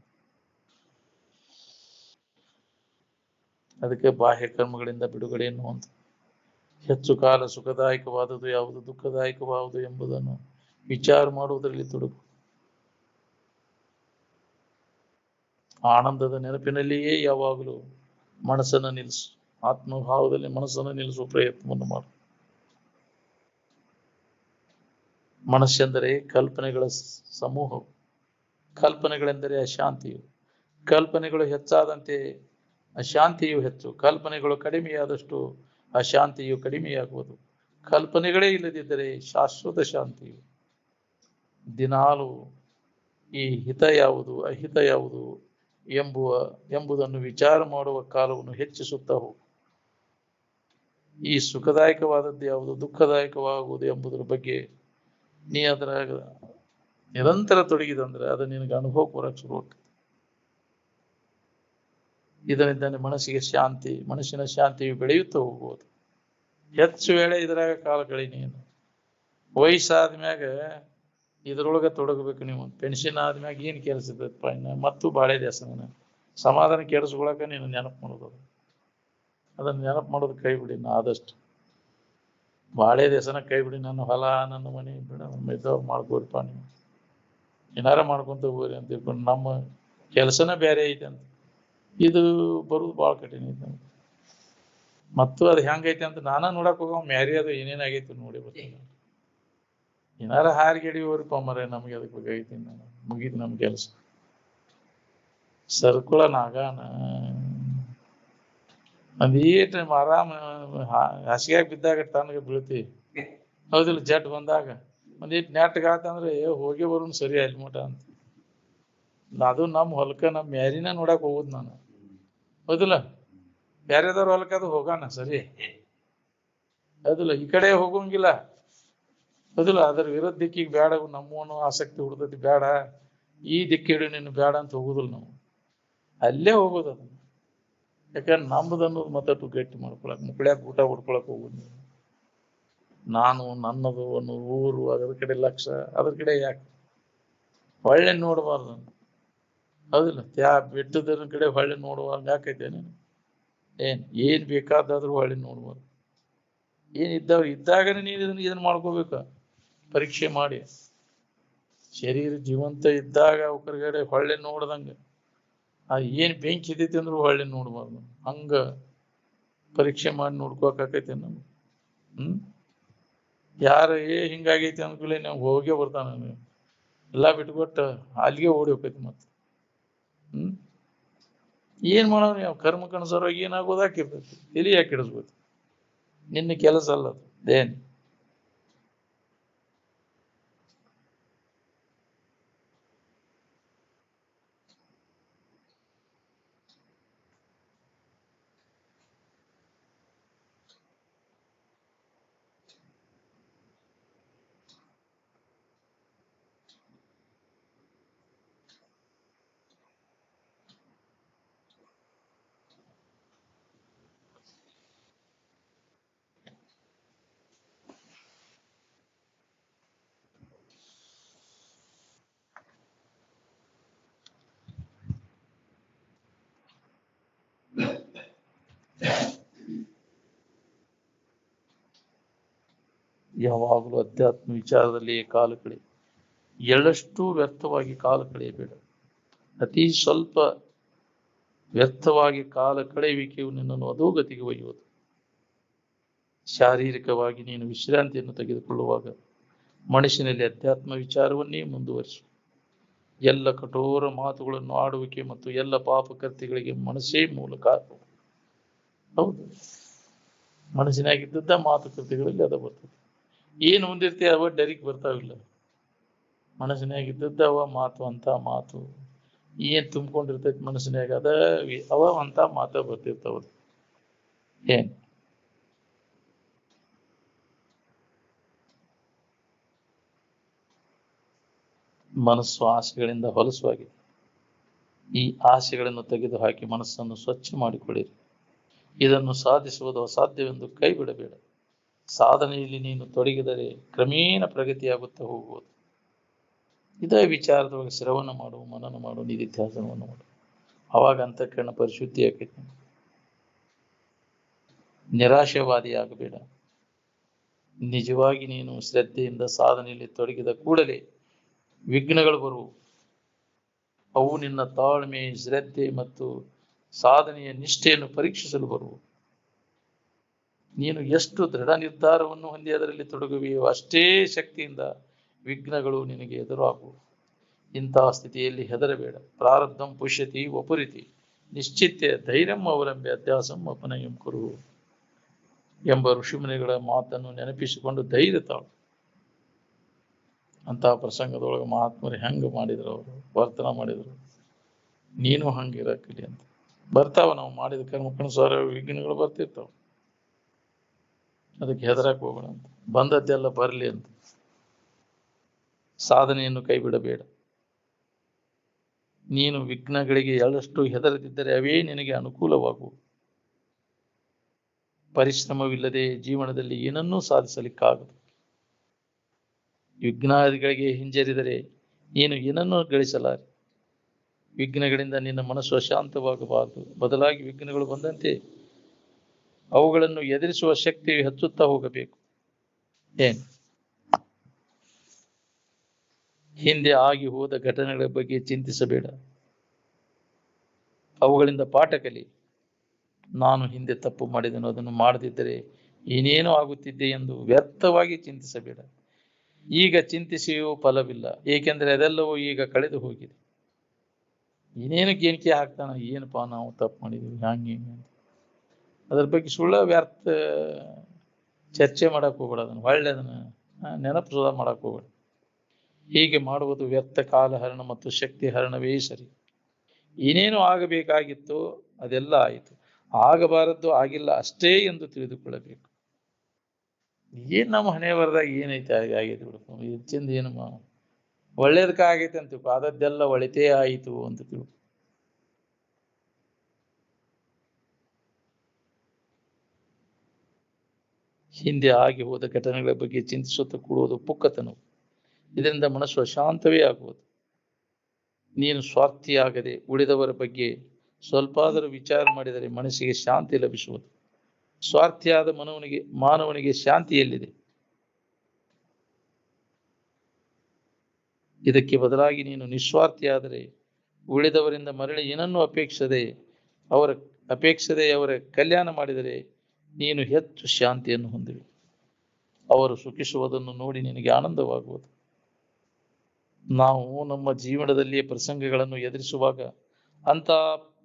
ಅದಕ್ಕೆ ಬಾಹ್ಯ ಕರ್ಮಗಳಿಂದ ಬಿಡುಗಡೆ ಎನ್ನುವಂತ ಹೆಚ್ಚು ಕಾಲ ಸುಖದಾಯಕವಾದುದು ಯಾವುದು, ದುಃಖದಾಯಕವಾದುದು ಎಂಬುದನ್ನು ವಿಚಾರ ಮಾಡುವುದರಲ್ಲಿ ತೊಡಗು. ಆನಂದದ ನೆನಪಿನಲ್ಲಿಯೇ ಯಾವಾಗಲೂ ಮನಸ್ಸನ್ನು ನಿಲ್ಲಿಸು. ಆತ್ಮಭಾವದಲ್ಲಿ ಮನಸ್ಸನ್ನು ನಿಲ್ಲಿಸುವ ಪ್ರಯತ್ನವನ್ನು ಮಾಡು. ಮನಸ್ಸೆಂದರೆ ಕಲ್ಪನೆಗಳ ಸಮೂಹವು. ಕಲ್ಪನೆಗಳೆಂದರೆ ಅಶಾಂತಿಯು. ಕಲ್ಪನೆಗಳು ಹೆಚ್ಚಾದಂತೆ ಅಶಾಂತಿಯು ಹೆಚ್ಚು. ಕಲ್ಪನೆಗಳು ಕಡಿಮೆಯಾದಷ್ಟು ಅಶಾಂತಿಯು ಕಡಿಮೆಯಾಗುವುದು. ಕಲ್ಪನೆಗಳೇ ಇಲ್ಲದಿದ್ದರೆ ಶಾಶ್ವತ ಶಾಂತಿಯು. ದಿನಾಲು ಈ ಹಿತ ಯಾವುದು ಅಹಿತ ಯಾವುದು ಎಂಬುದನ್ನು ವಿಚಾರ ಮಾಡುವ ಕಾಲವನ್ನು ಹೆಚ್ಚಿಸುತ್ತಾ ಹೋಗು. ಈ ಸುಖದಾಯಕವಾದದ್ದು ಯಾವುದು, ದುಃಖದಾಯಕವಾಗುವುದು ಎಂಬುದರ ಬಗ್ಗೆ ನೀ ಅದರ ನಿರಂತರ ತೊಡಗಿದಂದ್ರೆ ಅದು ನಿನಗೆ ಅನುಭವಕ್ಕೆ ಬರಕ್ಕೆ ಶುರು ಆಗ್ತದೆ. ಇದರಿಂದ ಮನಸ್ಸಿಗೆ ಶಾಂತಿ, ಮನಸ್ಸಿನ ಶಾಂತಿಯು ಬೆಳೆಯುತ್ತಾ ಹೋಗುವುದು. ಹೆಚ್ಚು ವೇಳೆ ಇದರಾಗ ಕಾಲ ಕಳಿ. ನೀನು ವಯಸ್ಸಾದ್ಮ್ಯಾಗ ಇದ್ರೊಳಗೆ ತೊಡಗಬೇಕು. ನೀವು ಪೆನ್ಷನ್ ಆದ್ಮ್ಯಾಗ ಏನ್ ಕೆಲಸ ಇದ್ದಪ್ಪ, ಇನ್ನ ಮತ್ತು ಬಾಳೆ ದೇಸನ ಸಮಾಧಾನ ಕೆಡಿಸ್ಕೊಳಕ ನೀನು ನೆನಪು ಮಾಡೋದು. ಅದನ್ನ ನೆನಪು ಮಾಡೋದು ಕೈ ಬಿಡಿ. ಆದಷ್ಟು ಬಾಳೆ ದೇಸನ ಕೈ ಬಿಡಿ. ನನ್ನ ಹೊಲ, ನನ್ನ ಮನೆ ಬಿಡ, ಇದ್ದವ್ರು ಮಾಡ್ಕೋರಿಪ್ಪ. ನೀವು ಏನಾರ ಮಾಡ್ಕೊಂತ ಹೋಗ್ರಿ ಅಂತ ತಿಳ್ಕೊಂಡು ನಮ್ಮ ಕೆಲಸನ ಬೇರೆ ಐತೆ ಅಂತ ಇದು ಬರುದು ಭಾಳ ಕಠಿಣ ಐತೆ. ಮತ್ತು ಅದು ಹೆಂಗೈತೆ ಅಂತ ನಾನ ನೋಡಕ್ ಹೋಗ ಮ್ಯಾರಿ ಅದು ಏನೇನಾಗೈತಿ ನೋಡಿ ಬರ್ತೀನಿ. ಏನಾರ ಹಾರಿಗೆಡಿ ಹೋಗ್ರಿಪ್ಪ ಮರ, ನಮ್ಗೆ ಅದಕ್ಕೆ ಬೇಕಾಗೈತಿ. ಮುಗೀತು ನಮ್ ಕೆಲಸ. ಸರ್ಕುಳ ನಾಗಾನ ಒಂದೀಟ್ ಆರಾಮ ಹಾಸಿಗೆ ಬಿದ್ದಾಗ ತನಗೆ ಬೀಳ್ತಿ. ಹೌದಿಲ್ಲ? ಜಟ್ ಬಂದಾಗ ಒಂದೀಟ್ ನೆಟ್ಗಾತಂದ್ರೆ ಹೋಗಿ ಬರೋನ್ ಸರಿ ಅಲ್ಲಿ ಮಠ ಅಂತ. ಅದು ನಮ್ಮ ಹೊಲಕ್ಕ ನಮ್ಮ ಮ್ಯಾರಿನ ನೋಡಕ್ ಹೋಗುದು ನಾನು. ಹೌದಿಲ್ಲ? ಬ್ಯಾರೆದವ್ರ ಹೊಲಕ್ಕ ಅದು ಹೋಗಾನ ಸರಿ. ಹೌದಿಲ್ಲ? ಈ ಕಡೆ ಹೋಗಂಗಿಲ್ಲ. ಹೌದಿಲ್ಲ? ಅದ್ರ ವಿರೋಧ ದಿಕ್ಕಿಗೆ ಬೇಡ, ನಮ್ಮನು ಆಸಕ್ತಿ ಹುಡ್ತೈತಿ, ಬೇಡ ಈ ದಿಕ್ಕಿಡು ನೀನು ಬೇಡ ಅಂತ ಹೋಗುದಿಲ್ಲ ನಾವು. ಅಲ್ಲೇ ಹೋಗೋದು ಅದನ್ನ. ಯಾಕಂದ್ರೆ ನಮ್ಮದು ಅನ್ನೋದು ಮತ್ತಟ್ಟು ಗಟ್ಟಿ ಮಾಡ್ಕೊಳಕ್, ಮುಕ್ಳ್ಯಾಕ ಊಟ ಹೊಡ್ಕೊಳಕ್ ಹೋಗುದು. ನಾನು ನನ್ನದು ಅನ್ನೋ ಊರು ಅದ್ರ ಕಡೆ ಲಕ್ಷ್ಯ, ಅದ್ರ ಕಡೆ ಯಾಕೆ ಹೊಳ್ಳೆ ನೋಡಬಾರ್ದು. ಹೌದಿಲ್ಲ? ಬಿಟ್ಟದ್ರ ಕಡೆ ಹೊಳ್ಳೆ ನೋಡುವಾಗ ಯಾಕೈತೇನೆ? ಏನ್ ಬೇಕಾದಾದ್ರೂ ಹೊಳ್ಳಿ ನೋಡ್ಬಾರ್ದು. ಇದ್ದಾಗನೇ ನೀನು ಇದನ್ನ ಮಾಡ್ಕೋಬೇಕ. ಪರೀಕ್ಷೆ ಮಾಡಿ ಶರೀರ ಜೀವಂತ ಇದ್ದಾಗ ಅವಕರ್ಗಡೆ ಹೊಳ್ಳೆ ನೋಡ್ದಂಗ. ಏನ್ ಬೆಂಕಿ ಇದ್ದೈತಿ ಅಂದ್ರು ಹೊಳ್ಳಿ ನೋಡ್ಬಾರ್ದು. ಹಂಗ ಪರೀಕ್ಷೆ ಮಾಡಿ ನೋಡ್ಕೋಕೈತಿ ನಮ್ಗೆ. ಯಾರ ಹಿಂಗಾಗೈತಿ ಅಂದ್ಕೂಲೆ ನಾವು ಹೋಗೇ ಬರ್ತಾನ. ಎಲ್ಲಾ ಬಿಟ್ಕೊಟ್ಟು ಅಲ್ಲಿಗೆ ಓಡಿ ಹೋಗ್ತೈತಿ. ಮತ್ತೆ ಏನ್ ಮಾಡೋಣ? ನಾವು ಕರ್ಮಕ್ಕನುಸಾರವಾಗಿ ಏನಾಗೋದು ಹಾಕಿರ್ತೈತಿ. ಎಲ್ಲಿ ಯಾಕೆ ಹಿಡಿಸ್ಬೇಕು? ನಿನ್ನ ಕೆಲಸ ಅಲ್ಲದು. ಏನ್ ಯಾವಾಗಲೂ ಅಧ್ಯಾತ್ಮ ವಿಚಾರದಲ್ಲಿಯೇ ಕಾಲ ಕಳೆ. ಎಳ್ಳಷ್ಟು ವ್ಯರ್ಥವಾಗಿ ಕಾಲ ಕಳೆಯಬೇಡ. ಅತಿ ಸ್ವಲ್ಪ ವ್ಯರ್ಥವಾಗಿ ಕಾಲ ಕಳೆಯುವಿಕೆಯು ನಿನ್ನನ್ನು ಅಧೋಗತಿಗೆ ಒಯ್ಯುವುದು. ಶಾರೀರಿಕವಾಗಿ ನೀನು ವಿಶ್ರಾಂತಿಯನ್ನು ತೆಗೆದುಕೊಳ್ಳುವಾಗ ಮನಸ್ಸಿನಲ್ಲಿ ಅಧ್ಯಾತ್ಮ ವಿಚಾರವನ್ನೇ ಮುಂದುವರಿಸು. ಎಲ್ಲ ಕಠೋರ ಮಾತುಗಳನ್ನು ಆಡುವಿಕೆ ಮತ್ತು ಎಲ್ಲ ಪಾಪಕರ್ತಿಗಳಿಗೆ ಮನಸ್ಸೇ ಮೂಲ ಕಾರಣ. ಹೌದು, ಮನಸ್ಸಿನಾಗಿದ್ದ ಮಾತುಕತೆಗಳಲ್ಲಿ ಅದ ಬರ್ತದೆ. ಏನು ಹೊಂದಿರ್ತೀಯ ಅವ ಡೈರಿಗೆ ಬರ್ತಾವಿಲ್ಲ. ಮನಸ್ಸಿನಾಗಿದ್ದ ಅವ ಮಾತು ಅಂತ ಮಾತು ಏನ್ ತುಂಬಿಕೊಂಡಿರ್ತೈತಿ ಮನಸ್ಸಿನಾಗ ಅವ ಅಂತ ಮಾತ ಬರ್ತಿರ್ತಾವ. ಏನ್ ಮನಸ್ಸು ಆಸೆಗಳಿಂದ ಹೊಲಸುವಾಗಿದೆ. ಈ ಆಸೆಗಳನ್ನು ತೆಗೆದುಹಾಕಿ ಮನಸ್ಸನ್ನು ಸ್ವಚ್ಛ ಮಾಡಿಕೊಳ್ಳಿರಿ. ಇದನ್ನು ಸಾಧಿಸುವುದು ಅಸಾಧ್ಯವೆಂದು ಕೈ ಬಿಡಬೇಡ. ಸಾಧನೆಯಲ್ಲಿ ನೀನು ತೊಡಗಿದರೆ ಕ್ರಮೇಣ ಪ್ರಗತಿಯಾಗುತ್ತಾ ಹೋಗುವುದು. ಇದೇ ವಿಚಾರದೊಳಗೆ ಶ್ರವಣ ಮಾಡು, ಮನನ ಮಾಡು, ನಿಧಿಧ್ಯಾಸನವನ್ನು ಮಾಡು. ಅವಾಗ ಅಂತಃಕರಣ ಪರಿಶುದ್ಧಿ ಆಕೈತಿ. ನಿರಾಶಾವಾದಿಯಾಗಬೇಡ. ನಿಜವಾಗಿ ನೀನು ಶ್ರದ್ಧೆಯಿಂದ ಸಾಧನೆಯಲ್ಲಿ ತೊಡಗಿದ ಕೂಡಲೇ ವಿಘ್ನಗಳು ಬರುವು. ಅವು ನಿನ್ನ ತಾಳ್ಮೆ, ಶ್ರದ್ಧೆ ಮತ್ತು ಸಾಧನೆಯ ನಿಷ್ಠೆಯನ್ನು ಪರೀಕ್ಷಿಸಲು ಬರುವು. ನೀನು ಎಷ್ಟು ದೃಢ ನಿರ್ಧಾರವನ್ನು ಹೊಂದಿ ಅದರಲ್ಲಿ ತೊಡಗುವೆಯೋ ಅಷ್ಟೇ ಶಕ್ತಿಯಿಂದ ವಿಘ್ನಗಳು ನಿನಗೆ ಎದುರಾಗುವು. ಇಂತಹ ಸ್ಥಿತಿಯಲ್ಲಿ ಹೆದರಬೇಡ. ಪ್ರಾರಬ್ಧಂ ಪುಷ್ಯತಿ ವಪುರಿತಿ ನಿಶ್ಚಿತ್ಯ ಧೈರ್ಯಂ ಅವಲಂಬಿ ಅಧ್ಯಾಸಂ ಅಪನಯಂ ಕುರು ಎಂಬ ಋಷಿಮುನಿಗಳ ಮಾತನ್ನು ನೆನಪಿಸಿಕೊಂಡು ಧೈರ್ಯ ತಾಳು. ಅಂತಹ ಪ್ರಸಂಗದೊಳಗೆ ಮಹಾತ್ಮರು ಹೆಂಗೆ ಮಾಡಿದ್ರು, ಅವರು ವರ್ತನ ಮಾಡಿದ್ರು. ನೀನು ಹಂಗಿರಕಲಿ ಅಂತ ಬರ್ತಾವ. ನಾವು ಮಾಡಿದ ಕರ್ಮಕ್ಕನುಸಾರ ವಿಘ್ನಗಳು ಬರ್ತಿರ್ತಾವ. ಅದಕ್ಕೆ ಹೆದರಕ್ಕೆ ಹೋಗೋಣ ಅಂತ. ಬಂದದ್ದೆಲ್ಲ ಬರಲಿ ಅಂತ. ಸಾಧನೆಯನ್ನು ಕೈ ಬಿಡಬೇಡ. ನೀನು ವಿಘ್ನಗಳಿಗೆ ಎಳ್ಳಷ್ಟು ಹೆದರದಿದ್ದರೆ ಅವೇ ನಿನಗೆ ಅನುಕೂಲವಾಗುವು. ಪರಿಶ್ರಮವಿಲ್ಲದೆ ಜೀವನದಲ್ಲಿ ಏನನ್ನೂ ಸಾಧಿಸಲಿಕ್ಕಾಗದು. ವಿಘ್ನಾದಿಗಳಿಗೆ ಹಿಂಜರಿದರೆ ನೀನು ಏನನ್ನೂ ಗಳಿಸಲಾರೆ. ವಿಘ್ನಗಳಿಂದ ನಿನ್ನ ಮನಸ್ಸು ಅಶಾಂತವಾಗಬಾರದು. ಬದಲಾಗಿ ವಿಘ್ನಗಳು ಬಂದಂತೆ ಅವುಗಳನ್ನು ಎದುರಿಸುವ ಶಕ್ತಿಯು ಹೆಚ್ಚುತ್ತಾ ಹೋಗಬೇಕು. ಏನು ಹಿಂದೆ ಆಗಿ ಹೋದ ಘಟನೆಗಳ ಬಗ್ಗೆ ಚಿಂತಿಸಬೇಡ. ಅವುಗಳಿಂದ ಪಾಠ ಕಲಿ. ನಾನು ಹಿಂದೆ ತಪ್ಪು ಮಾಡಿದೆನು, ಅದನ್ನು ಮಾಡದಿದ್ದರೆ ಏನೇನೋ ಆಗುತ್ತಿದ್ದೆ ಎಂದು ವ್ಯರ್ಥವಾಗಿ ಚಿಂತಿಸಬೇಡ. ಈಗ ಚಿಂತಿಸಿಯೂ ಫಲವಿಲ್ಲ, ಏಕೆಂದರೆ ಅದೆಲ್ಲವೂ ಈಗ ಕಳೆದು ಹೋಗಿದೆ. ಏನೇನು ಗೇಣಿಕೆ ಹಾಕ್ತಾನ, ಏನಪ್ಪಾ ನಾವು ತಪ್ಪು ಮಾಡಿದ್ವಿ ಹಂಗೆ ಅಂತ ಅದ್ರ ಬಗ್ಗೆ ಸುಳ್ಳ ವ್ಯರ್ಥ ಚರ್ಚೆ ಮಾಡಕ್ ಹೋಗ್ಬೇಡ. ಅದನ್ನು ಒಳ್ಳೆದನ್ನ ನೆನಪು ಸುಧಾ ಮಾಡಕ್ ಹೋಗ್ಬೇಡ. ಹೀಗೆ ಮಾಡುವುದು ವ್ಯರ್ಥ ಕಾಲಹರಣ ಮತ್ತು ಶಕ್ತಿ ಹರಣವೇ ಸರಿ. ಏನೇನು ಆಗಬೇಕಾಗಿತ್ತು ಅದೆಲ್ಲ ಆಯಿತು, ಆಗಬಾರದ್ದು ಆಗಿಲ್ಲ ಅಷ್ಟೇ ಎಂದು ತಿಳಿದುಕೊಳ್ಳಬೇಕು. ಏನ್ ನಮ್ಮ ಹಣೆ ಬರದಾಗ ಏನೈತೆ ಆಗೈತೆ ಬಿಡ್ಕೊ, ಹೆಚ್ಚಿಂದ ಏನು ಒಳ್ಳೇದಕ್ಕೆ ಆಗೈತೆ ಅಂತ ತಿಳ್ಕೊ. ಆದದ್ದೆಲ್ಲ ಒಳಿತೇ ಆಯಿತು ಅಂತ ತಿಳ್ಕೊ. ಹಿಂದೆ ಆಗಿ ಹೋದ ಘಟನೆಗಳ ಬಗ್ಗೆ ಚಿಂತಿಸುತ್ತಾ ಕೂಡುವುದು ಪುಕ್ಕತನವು. ಇದರಿಂದ ಮನಸ್ಸು ಅಶಾಂತವೇ ಆಗುವುದು. ನೀನು ಸ್ವಾರ್ಥಿಯಾಗದೆ ಉಳಿದವರ ಬಗ್ಗೆ ಸ್ವಲ್ಪಾದರೂ ವಿಚಾರ ಮಾಡಿದರೆ ಮನಸ್ಸಿಗೆ ಶಾಂತಿ ಲಭಿಸುವುದು. ಸ್ವಾರ್ಥಿಯಾದ ಮಾನವನಿಗೆ ಶಾಂತಿ ಎಲ್ಲಿದೆ? ಇದಕ್ಕೆ ಬದಲಾಗಿ ನೀನು ನಿಸ್ವಾರ್ಥಿಯಾದರೆ ಉಳಿದವರಿಂದ ಮರಳಿ ಏನನ್ನೂ ಅಪೇಕ್ಷದೆ ಅವರ ಕಲ್ಯಾಣ ಮಾಡಿದರೆ ನೀನು ಹೆಚ್ಚು ಶಾಂತಿಯನ್ನು ಹೊಂದಿವೆ. ಅವರು ಸುಖಿಸುವುದನ್ನು ನೋಡಿ ನಿನಗೆ ಆನಂದವಾಗುವುದು. ನಾವು ನಮ್ಮ ಜೀವನದಲ್ಲಿ ಪ್ರಸಂಗಗಳನ್ನು ಎದುರಿಸುವಾಗ ಅಂತ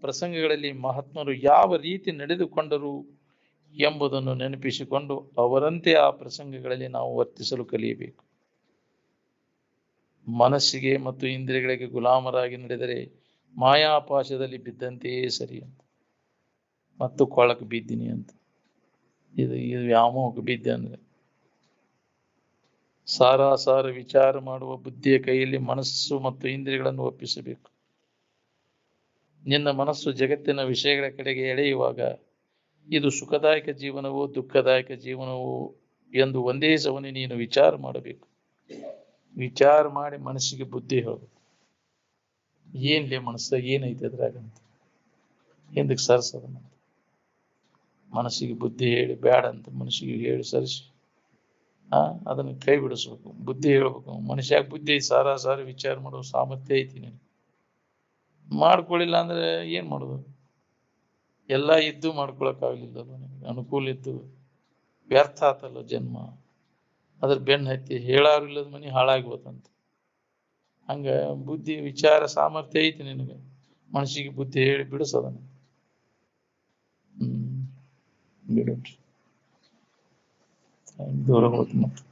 ಪ್ರಸಂಗಗಳಲ್ಲಿ ಮಹಾತ್ಮರು ಯಾವ ರೀತಿ ನಡೆದುಕೊಂಡರು ಎಂಬುದನ್ನು ನೆನಪಿಸಿಕೊಂಡು ಅವರಂತೆ ಆ ಪ್ರಸಂಗಗಳಲ್ಲಿ ನಾವು ವರ್ತಿಸಲು ಕಲಿಯಬೇಕು. ಮನಸ್ಸಿಗೆ ಮತ್ತು ಇಂದ್ರಿಯಗಳಿಗೆ ಗುಲಾಮರಾಗಿ ನಡೆದರೆ ಮಾಯಾಪಾಶದಲ್ಲಿ ಬಿದ್ದಂತೆಯೇ ಸರಿ ಅಂತ. ಮತ್ತು ಕೊಳಕ್ಕೆ ಬಿದ್ದೀನಿ ಅಂತ, ಇದು ವ್ಯಾಮೋಹಕ್ಕೆ ಬಿದ್ದೆ ಅಂದ್ರೆ ಸಾರಾಸಾರ ವಿಚಾರ ಮಾಡುವ ಬುದ್ಧಿಯ ಕೈಯಲ್ಲಿ ಮನಸ್ಸು ಮತ್ತು ಇಂದ್ರಿಯಗಳನ್ನು ಒಪ್ಪಿಸಬೇಕು. ನಿನ್ನ ಮನಸ್ಸು ಜಗತ್ತಿನ ವಿಷಯಗಳ ಕಡೆಗೆ ಎಳೆಯುವಾಗ ಇದು ಸುಖದಾಯಕ ಜೀವನವೋ ದುಃಖದಾಯಕ ಜೀವನವೋ ಎಂದು ಒಂದೇ ಸವನಿ ನೀನು ವಿಚಾರ ಮಾಡಬೇಕು. ವಿಚಾರ ಮಾಡಿ ಮನಸ್ಸಿಗೆ ಬುದ್ಧಿ ಹೇಳಬೇಕು. ಏನ್ಲೇ ಮನಸ್ಸಾಗ ಏನೈತೆ ಅದ್ರಾಗಂತ ಹಿಂದಕ್ಕೆ ಸರಿಸೋದನ್ನಂತ ಮನಸ್ಸಿಗೆ ಬುದ್ಧಿ ಹೇಳಿ ಬೇಡ ಅಂತ ಮನಸ್ಸಿಗೆ ಹೇಳಿ ಸರಿಸಿ ಅದನ್ನ ಕೈ ಬಿಡಿಸ್ಬೇಕು, ಬುದ್ಧಿ ಹೇಳ್ಬೇಕು. ಮನುಷ್ಯಾಗ ಬುದ್ಧಿ ಐತಿ, ಸಾರಿ ವಿಚಾರ ಮಾಡೋ ಸಾಮರ್ಥ್ಯ ಐತಿ ನೀನು. ಮಾಡ್ಕೊಳ್ಳಿಲ್ಲ ಅಂದ್ರೆ ಏನ್ ಮಾಡೋದು? ಎಲ್ಲಾ ಇದ್ದು ಮಾಡ್ಕೊಳಕ್ಕಾಗ್ಲಿಲ್ಲ ನನಗೆ, ಅನುಕೂಲ ಇದ್ದು ವ್ಯರ್ಥ ಆತಲ್ಲ ಜನ್ಮ. ಅದ್ರ ಬೆನ್ನ ಹತ್ತಿ ಹೇಳಾರು ಇಲ್ಲದ ಮನಿ ಹಾಳಾಗಿ ಹೋತಂತ. ಹಂಗ ಬುದ್ಧಿ ವಿಚಾರ ಸಾಮರ್ಥ್ಯ ಐತಿ ನಿನಗೆ, ಮನಸ್ಸಿಗೆ ಬುದ್ಧಿ ಹೇಳಿ ಬಿಡಿಸೋದನ್ನ. ಬಿಡು, ದೂರ ಹೋತ್ ಮತ್ತೆ.